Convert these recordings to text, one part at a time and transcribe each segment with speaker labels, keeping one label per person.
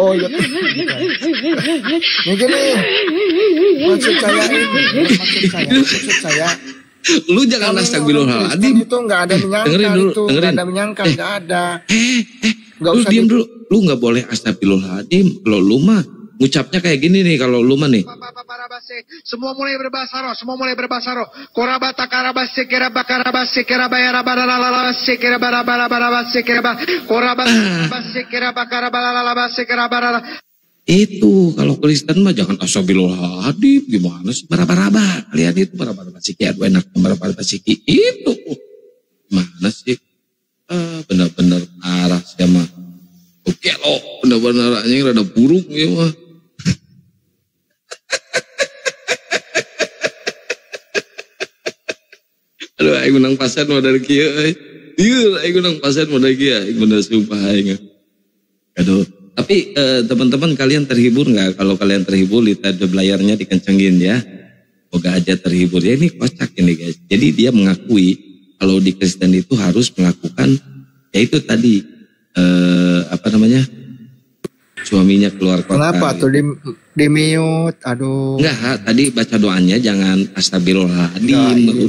Speaker 1: Oh iya. Nih gini. Maksud saya.
Speaker 2: Lu jangan astagfirullahaladzim.
Speaker 1: Itu nggak ada menyangkal itu. Nggak ada menyangkal, nggak ada.
Speaker 2: Nggak usah diam dulu. Lu nggak boleh astagfirullahaladzim. Kalau lu mah ucapnya kayak gini nih, kalau lu mah nih.
Speaker 3: Semua mulai berbahasa roh. Korabata karabase kerabakarabase kerabayarabaralabase kerabarabarabarabase korabase kerabakarabaralalabase kerabarala.
Speaker 2: Itu kalau Kristen mah jangan astagfirullahaladzim. Gimana sih baraba-raba? Lihat itu baraba-raba siki. Aduh enak baraba-raba siki itu. Gimana sih? Benar-benar arah sih mah. Oke loh, benar-benar anjing rada buruk ya mah. Aduh, aing menang pasan mah dari kieu euy. Ieu aing menang pasan mah dari kieu, aing bener sumpah aing. Aduh, tapi teman-teman kalian terhibur nggak? Kalau kalian terhibur, lihat layarnya dikencengin ya. Semoga aja terhibur. Ya ini kocak ini guys. Jadi dia mengakui kalau di Kristen itu harus melakukan yaitu tadi apa namanya? Suaminya keluar kota.
Speaker 1: Kenapa tuh di mute? Aduh.
Speaker 2: Enggak, tadi baca doanya jangan astagfirullahaladzim.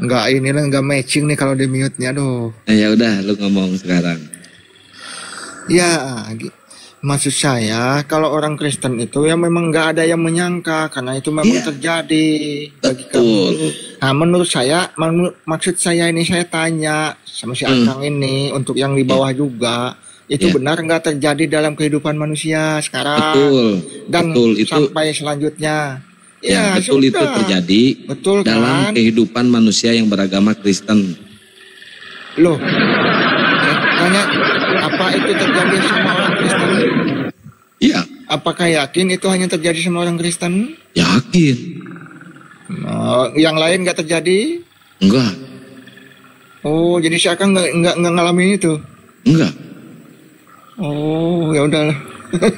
Speaker 1: Enggak matching nih kalau di mute-nya, aduh.
Speaker 2: Ya udah, lu ngomong sekarang.
Speaker 1: Ya, maksud saya kalau orang Kristen itu ya memang nggak ada yang menyangka karena itu memang terjadi bagi kamu. Nah, menurut saya, maksud saya ini saya tanya sama si Akang ini untuk yang di bawah juga. Itu benar nggak terjadi dalam kehidupan manusia sekarang dan
Speaker 2: itu,
Speaker 1: sampai selanjutnya
Speaker 2: ya betul sudah. Itu terjadi dalam kehidupan manusia yang beragama Kristen.
Speaker 1: Loh, tanya apa itu terjadi sama orang Kristen?
Speaker 2: Iya.
Speaker 1: Apakah yakin itu hanya terjadi sama orang Kristen?
Speaker 2: Yakin.
Speaker 1: Yang lain nggak terjadi?
Speaker 2: Enggak.
Speaker 1: Oh, jadi si Akang nggak ngalamin itu?
Speaker 2: Enggak.
Speaker 1: Oh, ya udah.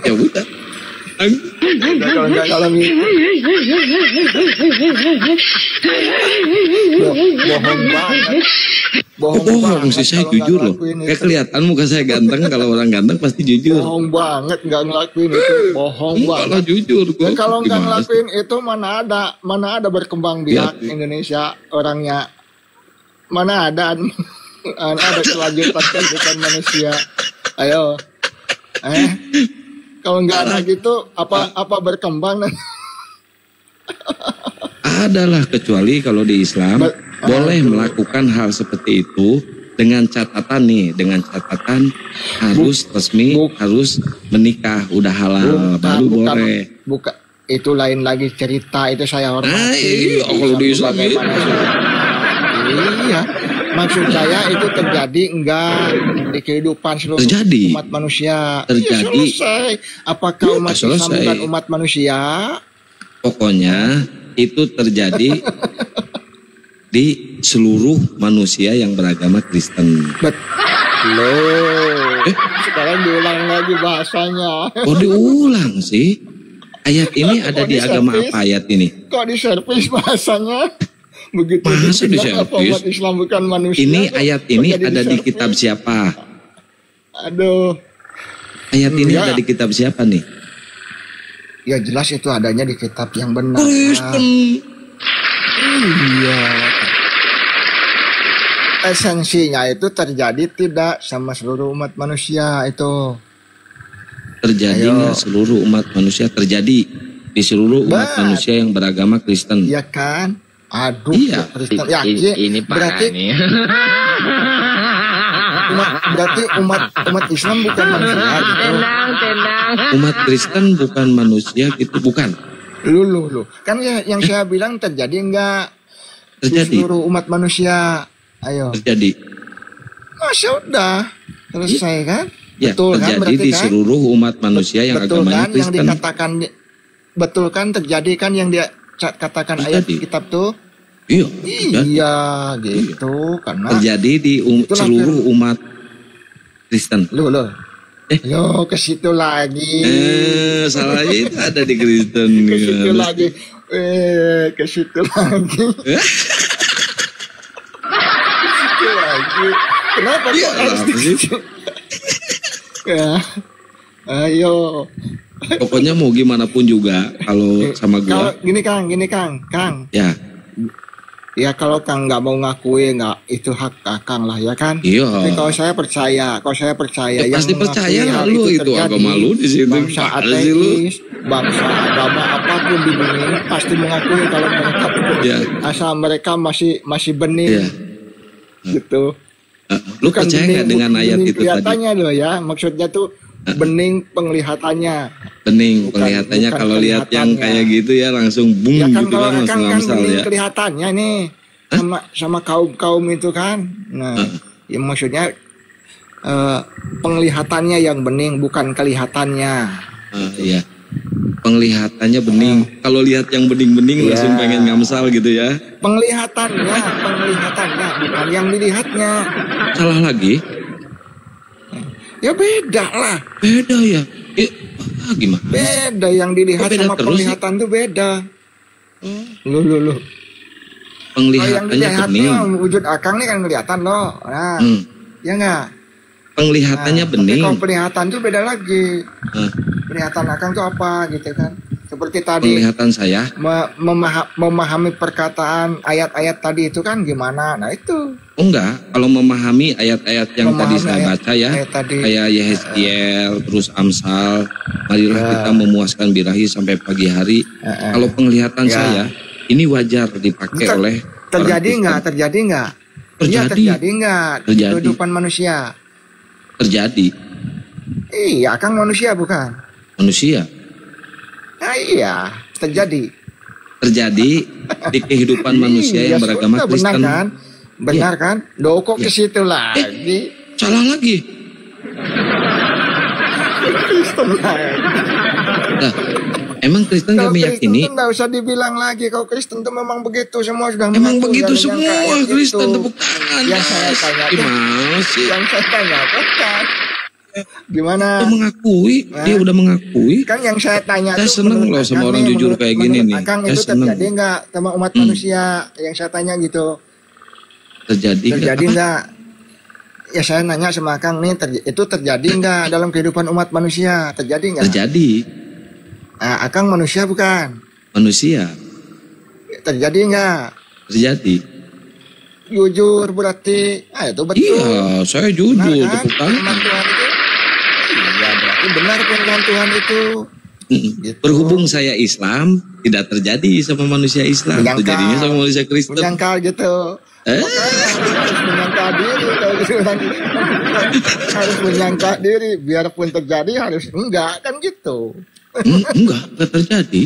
Speaker 2: Ya udah.
Speaker 1: Kalau nggak ngalamin itu. Bohong banget.
Speaker 2: Bohong sih, saya jujur loh. Kayak kelihatan muka saya ganteng, kalau orang ganteng pasti jujur.
Speaker 1: Bohong banget nggak ngelakuin itu. Bohong banget.
Speaker 2: Kalau jujur.
Speaker 1: Dan kalau nggak ngelakuin itu mana ada berkembang biak Indonesia orangnya. Mana ada kelanjutan kehidupan manusia. Ayo. Kalau nggak ada gitu apa berkembang?
Speaker 2: Adalah kecuali kalau di Islam boleh melakukan hal seperti itu dengan catatan harus resmi, harus menikah, udah halal baru boleh.
Speaker 1: Bukan itu lain lagi cerita, itu saya hormati.
Speaker 2: Kalau di Islam
Speaker 1: iya. Maksud saya itu terjadi enggak di kehidupan seluruh umat manusia.
Speaker 2: Terjadi.
Speaker 1: Ya, selesai. Apakah umat Islam bukan umat manusia?
Speaker 2: Pokoknya itu terjadi di seluruh manusia yang beragama Kristen.
Speaker 1: Loh. Sekarang diulang lagi bahasanya.
Speaker 2: Kok diulang sih? Ayat ini ada di agama apa ayat ini?
Speaker 1: Kok diservis bahasanya? Begitu
Speaker 2: masa diservis?
Speaker 1: Islam bukan manusia.
Speaker 2: Ini ayat ini ada di kitab siapa?
Speaker 1: Aduh.
Speaker 2: Ayat ini ada di kitab siapa nih?
Speaker 1: Ya jelas itu adanya di kitab yang benar.
Speaker 2: Kristen.
Speaker 1: Iya. Esensinya itu terjadi tidak sama seluruh umat manusia itu.
Speaker 2: Terjadi nggak seluruh umat manusia? Terjadi di seluruh umat manusia yang beragama Kristen.
Speaker 1: Iya kan? Aduh,
Speaker 2: iya.
Speaker 1: Kristen yakin.
Speaker 4: Ini berarti
Speaker 1: berarti umat Islam bukan manusia gitu.
Speaker 4: Tenang.
Speaker 2: Umat Kristen bukan manusia gitu, bukan.
Speaker 1: Lu. Kan yang saya bilang terjadi enggak
Speaker 2: terjadi
Speaker 1: di seluruh umat manusia. Ayo.
Speaker 2: Terjadi.
Speaker 1: Masya udah selesai kan?
Speaker 2: Ya,
Speaker 1: betul
Speaker 2: terjadi
Speaker 1: kan? Berarti
Speaker 2: di seluruh umat manusia yang agamanya Kristen.
Speaker 1: Yang dikatakan betul kan terjadi kan yang dia katakan terjadi. Ayat kitab tuh. Iya gitu karena
Speaker 2: terjadi di seluruh umat Kristen.
Speaker 1: Loh. Yo ke situ lagi.
Speaker 2: Salahnya itu ada di Kristen.
Speaker 1: Ke situ lagi. Ke situ lagi. Kenapa kok harus di situ? Ya. Ayo.
Speaker 2: Pokoknya mau gimana pun juga kalau sama
Speaker 1: Kalau
Speaker 2: gua.
Speaker 1: gini Kang.
Speaker 2: Ya,
Speaker 1: Ya kalau Kang nggak mau ngakui, nggak, itu hak Kang lah ya kan.
Speaker 2: iya.
Speaker 1: Tapi kalau saya percaya
Speaker 2: Ya,
Speaker 1: yang
Speaker 2: pasti
Speaker 1: mengakui
Speaker 2: percaya lah
Speaker 1: hal
Speaker 2: lu itu
Speaker 1: terjadi,
Speaker 2: agama lu di situ.
Speaker 1: bangsa
Speaker 2: Gimana sih lu?
Speaker 1: ateis, bangsa agama apapun di dunia ini pasti mengakui kalau mereka
Speaker 2: Ya.
Speaker 1: asal mereka masih bening
Speaker 2: Iya.
Speaker 1: gitu.
Speaker 2: Lu percaya nggak dengan ayat
Speaker 1: bening
Speaker 2: itu tadi?
Speaker 1: kelihatannya loh ya, maksudnya tuh bening penglihatannya.
Speaker 2: Bening
Speaker 1: Bukan-
Speaker 2: kelihatannya,
Speaker 1: bukan
Speaker 2: kalau lihat yang
Speaker 1: kelihatannya.
Speaker 2: kayak gitu ya langsung bung
Speaker 1: Ya kan
Speaker 2: gitu
Speaker 1: kalau
Speaker 2: kan, langsung
Speaker 1: kan
Speaker 2: amsal
Speaker 1: bening
Speaker 2: ya.
Speaker 1: kelihatannya nih sama kaum itu kan. Nah, ya maksudnya penglihatannya yang bening bukan kelihatannya.
Speaker 2: Iya. Penglihatannya bening. Kalau lihat yang bening-bening
Speaker 1: Iya.
Speaker 2: langsung pengen ngamsal gitu ya.
Speaker 1: Penglihatannya bukan yang dilihatnya.
Speaker 2: Salah lagi?
Speaker 1: Ya beda lah.
Speaker 2: Beda ya. Gimana?
Speaker 1: Beda yang dilihat
Speaker 2: Kok beda
Speaker 1: sama
Speaker 2: terus
Speaker 1: penglihatan tuh beda. Lu. Kalau yang
Speaker 2: Penglihatannya
Speaker 1: dilihat
Speaker 2: bening.
Speaker 1: nih wujud akang nih kan kelihatan loh. Nah, ya enggak?
Speaker 2: Penglihatannya
Speaker 1: Tapi
Speaker 2: bening.
Speaker 1: kalau penglihatan tuh beda lagi.
Speaker 2: Nah,
Speaker 1: Penglihatan akang tuh apa gitu kan? Seperti tadi
Speaker 2: penglihatan saya.
Speaker 1: memahami perkataan ayat-ayat tadi itu kan gimana? Nah itu.
Speaker 2: Oh enggak, kalau memahami ayat-ayat yang tadi
Speaker 1: Memahami
Speaker 2: saya
Speaker 1: ayat-
Speaker 2: baca ya,
Speaker 1: ayat tadi.
Speaker 2: kayak Yehezkiel, terus Amsal, marilah
Speaker 1: Ya.
Speaker 2: kita memuaskan birahi sampai pagi hari. Kalau penglihatan
Speaker 1: Ya.
Speaker 2: saya, ini wajar dipakai
Speaker 1: Ter-
Speaker 2: oleh
Speaker 1: terjadi
Speaker 2: orang
Speaker 1: nggak?
Speaker 2: Kristen.
Speaker 1: Terjadi nggak?
Speaker 2: Terjadi.
Speaker 1: Iya, terjadi nggak di
Speaker 2: Terjadi.
Speaker 1: kehidupan manusia?
Speaker 2: Terjadi,
Speaker 1: Iya, Kang manusia bukan?
Speaker 2: manusia.
Speaker 1: Nah, iya, terjadi.
Speaker 2: Terjadi di kehidupan manusia
Speaker 1: Iya,
Speaker 2: yang beragama
Speaker 1: sudah,
Speaker 2: Kristen.
Speaker 1: Benar kan? Benar kan? Loh kok
Speaker 2: Iya.
Speaker 1: ke situ lagi?
Speaker 2: Salah lagi.
Speaker 1: Kristen lagi.
Speaker 2: Nah, emang Kristen
Speaker 1: Kalau
Speaker 2: gak meyakini?
Speaker 1: Kristen tuh nggak usah dibilang lagi. Kalau Kristen tuh memang begitu, semua sudah
Speaker 2: Emang
Speaker 1: mengaku
Speaker 2: begitu
Speaker 1: dan menyangka
Speaker 2: semua
Speaker 1: ayat
Speaker 2: Kristen,
Speaker 1: itu.
Speaker 2: tepuk tangan.
Speaker 1: Yang saya
Speaker 2: guys.
Speaker 1: tanyakan-
Speaker 2: Gimana sih?
Speaker 1: Yang saya tanyakan kan, gimana?
Speaker 2: Udah mengakui, dia udah mengakui.
Speaker 1: Kan yang saya tanya
Speaker 2: Saya
Speaker 1: tuh
Speaker 2: seneng
Speaker 1: menurut
Speaker 2: loh sama
Speaker 1: Akang
Speaker 2: orang
Speaker 1: nih,
Speaker 2: jujur kayak gini
Speaker 1: menurut
Speaker 2: nih.
Speaker 1: Akang
Speaker 2: Saya
Speaker 1: itu
Speaker 2: seneng.
Speaker 1: terjadi nggak sama umat manusia? Yang saya tanya gitu.
Speaker 2: Terjadi nggak?
Speaker 1: Terjadi
Speaker 2: Apa?
Speaker 1: nggak? Ya saya nanya sama Akang nih, itu terjadi nggak dalam kehidupan umat manusia? Terjadi nggak?
Speaker 2: Terjadi.
Speaker 1: Nah, Akang manusia bukan?
Speaker 2: Manusia.
Speaker 1: Terjadi nggak?
Speaker 2: Terjadi.
Speaker 1: Jujur berarti, itu betul.
Speaker 2: Iya, saya jujur,
Speaker 1: Benar kan?
Speaker 2: tepuk tangan.
Speaker 1: Firman Tuhan itu? Iya, berarti benar firman Tuhan itu. Gitu.
Speaker 2: Berhubung saya Islam, tidak terjadi sama manusia Islam.
Speaker 1: Menyangkal.
Speaker 2: Terjadinya sama manusia Kristen.
Speaker 1: Menyangkal gitu. Makanya harus menyangka diri kalau gitu kan. Harus menyangka diri, biarpun terjadi harus enggak kan gitu.
Speaker 2: Enggak terjadi.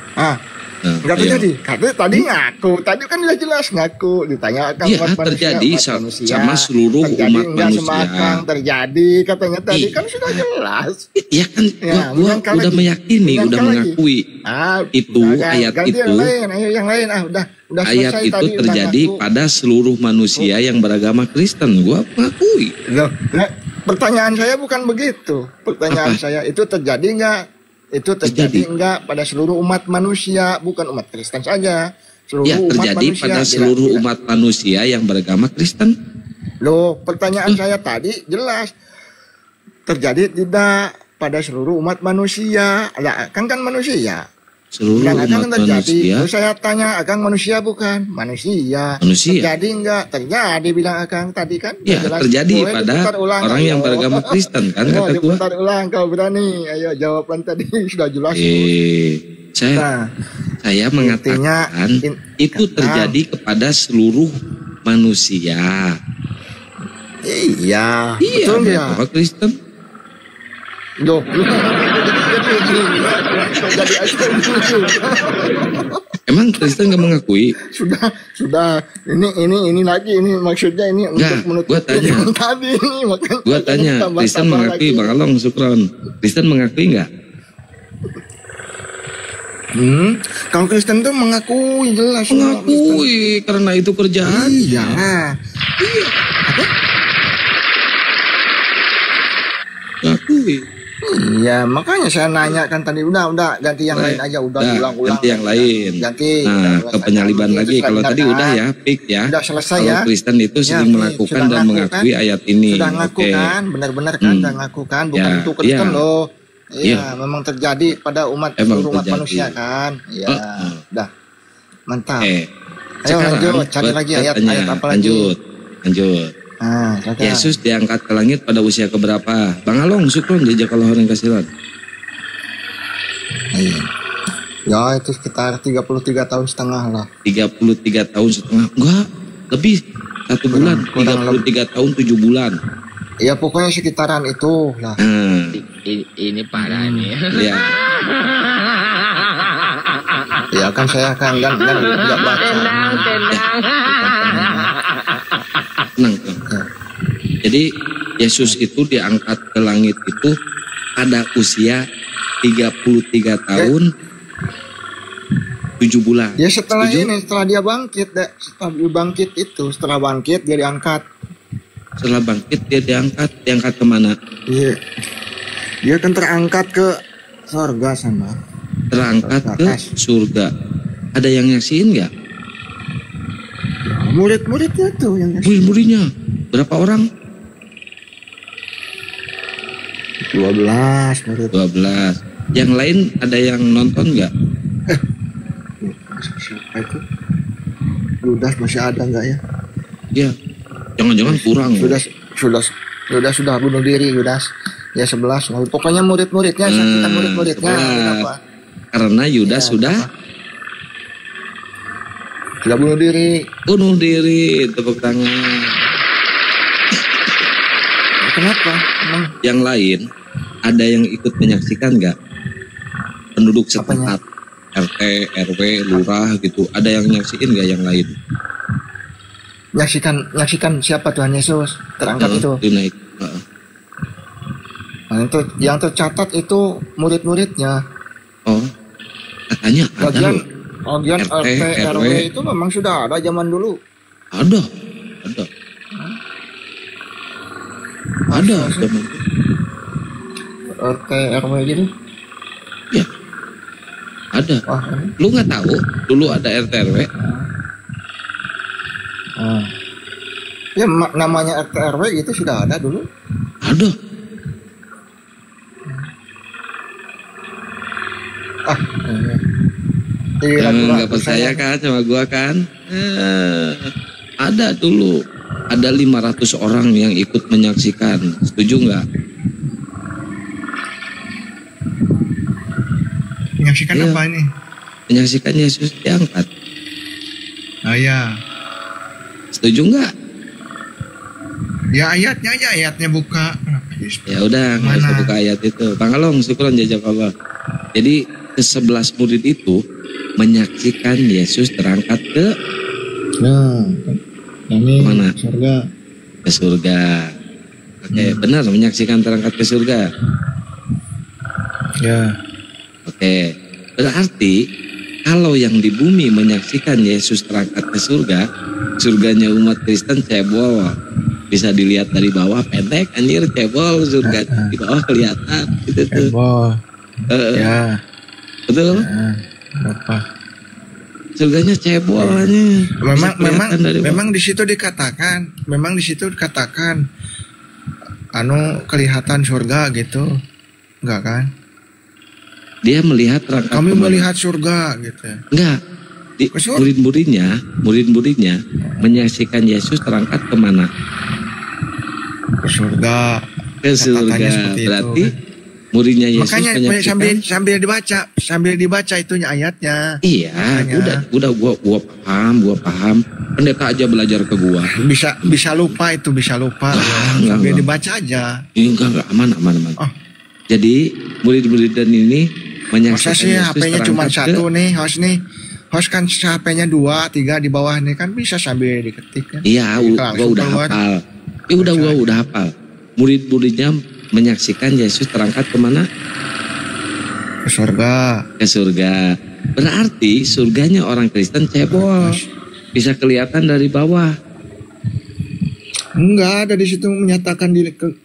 Speaker 2: Nah,
Speaker 1: Enggak
Speaker 2: iya.
Speaker 1: terjadi. Karena tadi ngaku, tadi kan udah jelas ngaku, ditanyakan
Speaker 2: Iya,
Speaker 1: umat manusia,
Speaker 2: terjadi
Speaker 1: umat
Speaker 2: sama seluruh
Speaker 1: terjadi
Speaker 2: umat
Speaker 1: enggak sama
Speaker 2: manusia.
Speaker 1: Akang, terjadi katanya tadi
Speaker 2: Iya.
Speaker 1: kan sudah jelas.
Speaker 2: Ya kan,
Speaker 1: Ya,
Speaker 2: gua
Speaker 1: menyangkal
Speaker 2: udah
Speaker 1: lagi.
Speaker 2: meyakini, udah
Speaker 1: Menyangkal lagi.
Speaker 2: mengakui. Itu, ayat
Speaker 1: ganti
Speaker 2: itu.
Speaker 1: yang lain, ayo yang lain udah
Speaker 2: Ayat
Speaker 1: selesai
Speaker 2: itu
Speaker 1: tadi, udah
Speaker 2: terjadi
Speaker 1: ngaku.
Speaker 2: pada seluruh manusia yang beragama Kristen. Gua mengakui.
Speaker 1: Loh, nah, pertanyaan saya bukan begitu. Pertanyaan
Speaker 2: Apa?
Speaker 1: saya itu terjadi enggak? Itu terjadi
Speaker 2: Terjadi.
Speaker 1: enggak pada seluruh umat manusia, bukan umat Kristen saja. Seluruh
Speaker 2: Ya,
Speaker 1: umat
Speaker 2: terjadi
Speaker 1: manusia.
Speaker 2: pada
Speaker 1: Bila-
Speaker 2: seluruh
Speaker 1: bila-
Speaker 2: umat manusia yang beragama Kristen.
Speaker 1: Loh, pertanyaan saya tadi jelas. Terjadi tidak pada seluruh umat manusia. Lah, kan manusia.
Speaker 2: Seluruh
Speaker 1: Dan akan
Speaker 2: umat
Speaker 1: terjadi.
Speaker 2: manusia.
Speaker 1: Terus saya tanya, Akang manusia bukan? Manusia.
Speaker 2: Manusia.
Speaker 1: Terjadi enggak? Terjadi bilang Akang tadi kan.
Speaker 2: Ya,
Speaker 1: Jelas.
Speaker 2: terjadi
Speaker 1: Boleh
Speaker 2: pada
Speaker 1: diputar ulang,
Speaker 2: orang yang
Speaker 1: ayo.
Speaker 2: beragama Kristen kan
Speaker 1: Ayo,
Speaker 2: kata gua.
Speaker 1: diputar ulang kau berani. Ayo jawaban tadi sudah jelas.
Speaker 2: Saya
Speaker 1: Nah,
Speaker 2: saya mengatakan
Speaker 1: intinya,
Speaker 2: itu terjadi kepada seluruh manusia.
Speaker 1: iya.
Speaker 2: Iya,
Speaker 1: Betul nggak?
Speaker 2: beragama Kristen.
Speaker 1: Loh, jadi
Speaker 2: Emang Kristen gak mengakui?
Speaker 1: sudah ini lagi ini maksudnya ini
Speaker 2: Nggak,
Speaker 1: untuk menutup
Speaker 2: gua tanya.
Speaker 1: yang tadi ini makanya
Speaker 2: Gua tanya,
Speaker 1: tambah-
Speaker 2: Kristen
Speaker 1: tambah
Speaker 2: mengakui,
Speaker 1: lagi.
Speaker 2: Bang Along, Sukron. Kristen mengakui nggak?
Speaker 1: Kalau Kristen tuh mengakui jelas semua Kristen.
Speaker 2: Mengakui, karena itu kerjaan.
Speaker 1: Iya.
Speaker 2: Mengakui.
Speaker 1: Iya, makanya saya nanya kan tadi udah ganti yang lain aja, udah ulang-ulang.
Speaker 2: Ganti yang lain.
Speaker 1: Ganti.
Speaker 2: Nah, ke penyaliban lagi. Kalau tadi udah ya, fix ya.
Speaker 1: Udah selesai
Speaker 2: kalau
Speaker 1: ya.
Speaker 2: Kristen itu sering melakukan dan mengakui ayat ini.
Speaker 1: Sudah ngaku kan, benar-benar kan, sudah ngaku kan, bukan itu Kristen loh. Iya, memang terjadi pada umat manusia kan. Iya, udah. Mantap. Ayo lanjut, cari lagi ayat apa lagi?
Speaker 2: Lanjut.
Speaker 1: Nah,
Speaker 2: Yesus diangkat ke langit pada usia keberapa? Bang Along, syukron jejak kalau orang kasihan.
Speaker 1: Ya itu sekitar 33 tahun setengah lah.
Speaker 2: 33 tahun setengah? Enggak, lebih 1 bulan. 33 tahun 7 bulan.
Speaker 1: Ya pokoknya sekitaran itu lah.
Speaker 4: Ini parah nih.
Speaker 2: Iya.
Speaker 1: Ya kan saya kan tidak baca.
Speaker 2: Tenang. Jadi Yesus itu diangkat ke langit itu pada usia 33 tahun 7 bulan.
Speaker 1: Ya setelah ini, setelah dia bangkit, setelah bangkit dia diangkat.
Speaker 2: Setelah bangkit dia diangkat kemana?
Speaker 1: Iya. Dia kan terangkat ke surga sana.
Speaker 2: Terangkat ke surga. Ada yang nyaksiin nggak?
Speaker 1: Murid-muridnya tuh yang
Speaker 2: murid-muridnya. Berapa orang?
Speaker 1: 12 murid.
Speaker 2: 12. Yang lain ada yang nonton nggak?
Speaker 1: Siapa itu? Yudas masih ada nggak ya?
Speaker 2: Iya. Jangan-jangan kurang.
Speaker 1: Sudah bunuh diri Yudas. Ya 11. Pokoknya murid-muridnya, saksikan murid-muridnya. Kenapa?
Speaker 2: Karena Yudas sudah
Speaker 1: bunuh diri.
Speaker 2: Bunuh diri, tepuk tangan.
Speaker 1: Kenapa?
Speaker 2: Yang lain ada yang ikut menyaksikan nggak? Penduduk setempat, RT, RW, lurah gitu. Ada yang nyaksiin nggak yang lain?
Speaker 1: Nyaksikan siapa Tuhan Yesus terangkat itu?
Speaker 2: Naik.
Speaker 1: Nah, itu yang tercatat itu murid-muridnya.
Speaker 2: Oh, katanya ada.
Speaker 1: Bagian RT, RW itu memang sudah ada zaman dulu.
Speaker 2: Ada. Zaman
Speaker 1: RT, RW gitu.
Speaker 2: Ya. Ada. Lu nggak tahu dulu ada RT, RW?
Speaker 1: Ya namanya RT, RW itu sudah ada dulu.
Speaker 2: Ada. Nggak percaya kan sama gua kan? Ada dulu, ada 500 orang yang ikut menyaksikan. Setuju nggak?
Speaker 1: Menyaksikan apa ini?
Speaker 2: Menyaksikan Yesus diangkat.
Speaker 1: Ya.
Speaker 2: Setuju nggak?
Speaker 1: Ya ayatnya buka.
Speaker 2: Ya udah, nggak usah buka ayat itu. Bang Along, syukuran jajak Allah. Jadi ke-11 murid itu menyaksikan Yesus terangkat ke mana?
Speaker 1: Surga.
Speaker 2: Ke surga. Oke, benar menyaksikan terangkat ke surga.
Speaker 1: Ya.
Speaker 2: Oke, berarti kalau yang di bumi menyaksikan Yesus terangkat ke surga, surganya umat Kristen cebol. Bisa dilihat dari bawah, pendek anjir, cebol, surga di bawah kelihatan gitu tuh.
Speaker 1: Cebol. Ya.
Speaker 2: Betul?
Speaker 1: Apa?
Speaker 2: Surganya cebol aja.
Speaker 1: Memang di situ dikatakan, kelihatan surga gitu. Enggak kan?
Speaker 2: Dia melihat terangkat.
Speaker 1: Kami melihat surga gitu.
Speaker 2: Enggak. Murid-muridnya menyaksikan Yesus terangkat kemana?
Speaker 1: Ke surga.
Speaker 2: Ke surga. Berarti muridnya Yesus
Speaker 1: makanya
Speaker 2: menyaksikan.
Speaker 1: sambil dibaca itunya ayatnya.
Speaker 2: Iya, udah gua paham. Pendeta aja belajar ke gua.
Speaker 1: Bisa lupa. Sambil dibaca aja.
Speaker 2: Enggak aman. Jadi murid-murid dan ini menyaksikan
Speaker 1: Yesus. Masa sih HP-nya cuma satu nih, host kan HP-nya 2, 3 di bawah nih kan bisa sambil diketik kan.
Speaker 2: Iya, gua udah hafal. Gua udah hafal. Murid-muridnya menyaksikan Yesus terangkat kemana?
Speaker 1: Ke surga.
Speaker 2: Ke surga. Berarti surganya orang Kristen cebol. Bisa kelihatan dari bawah.
Speaker 1: Enggak ada di situ menyatakan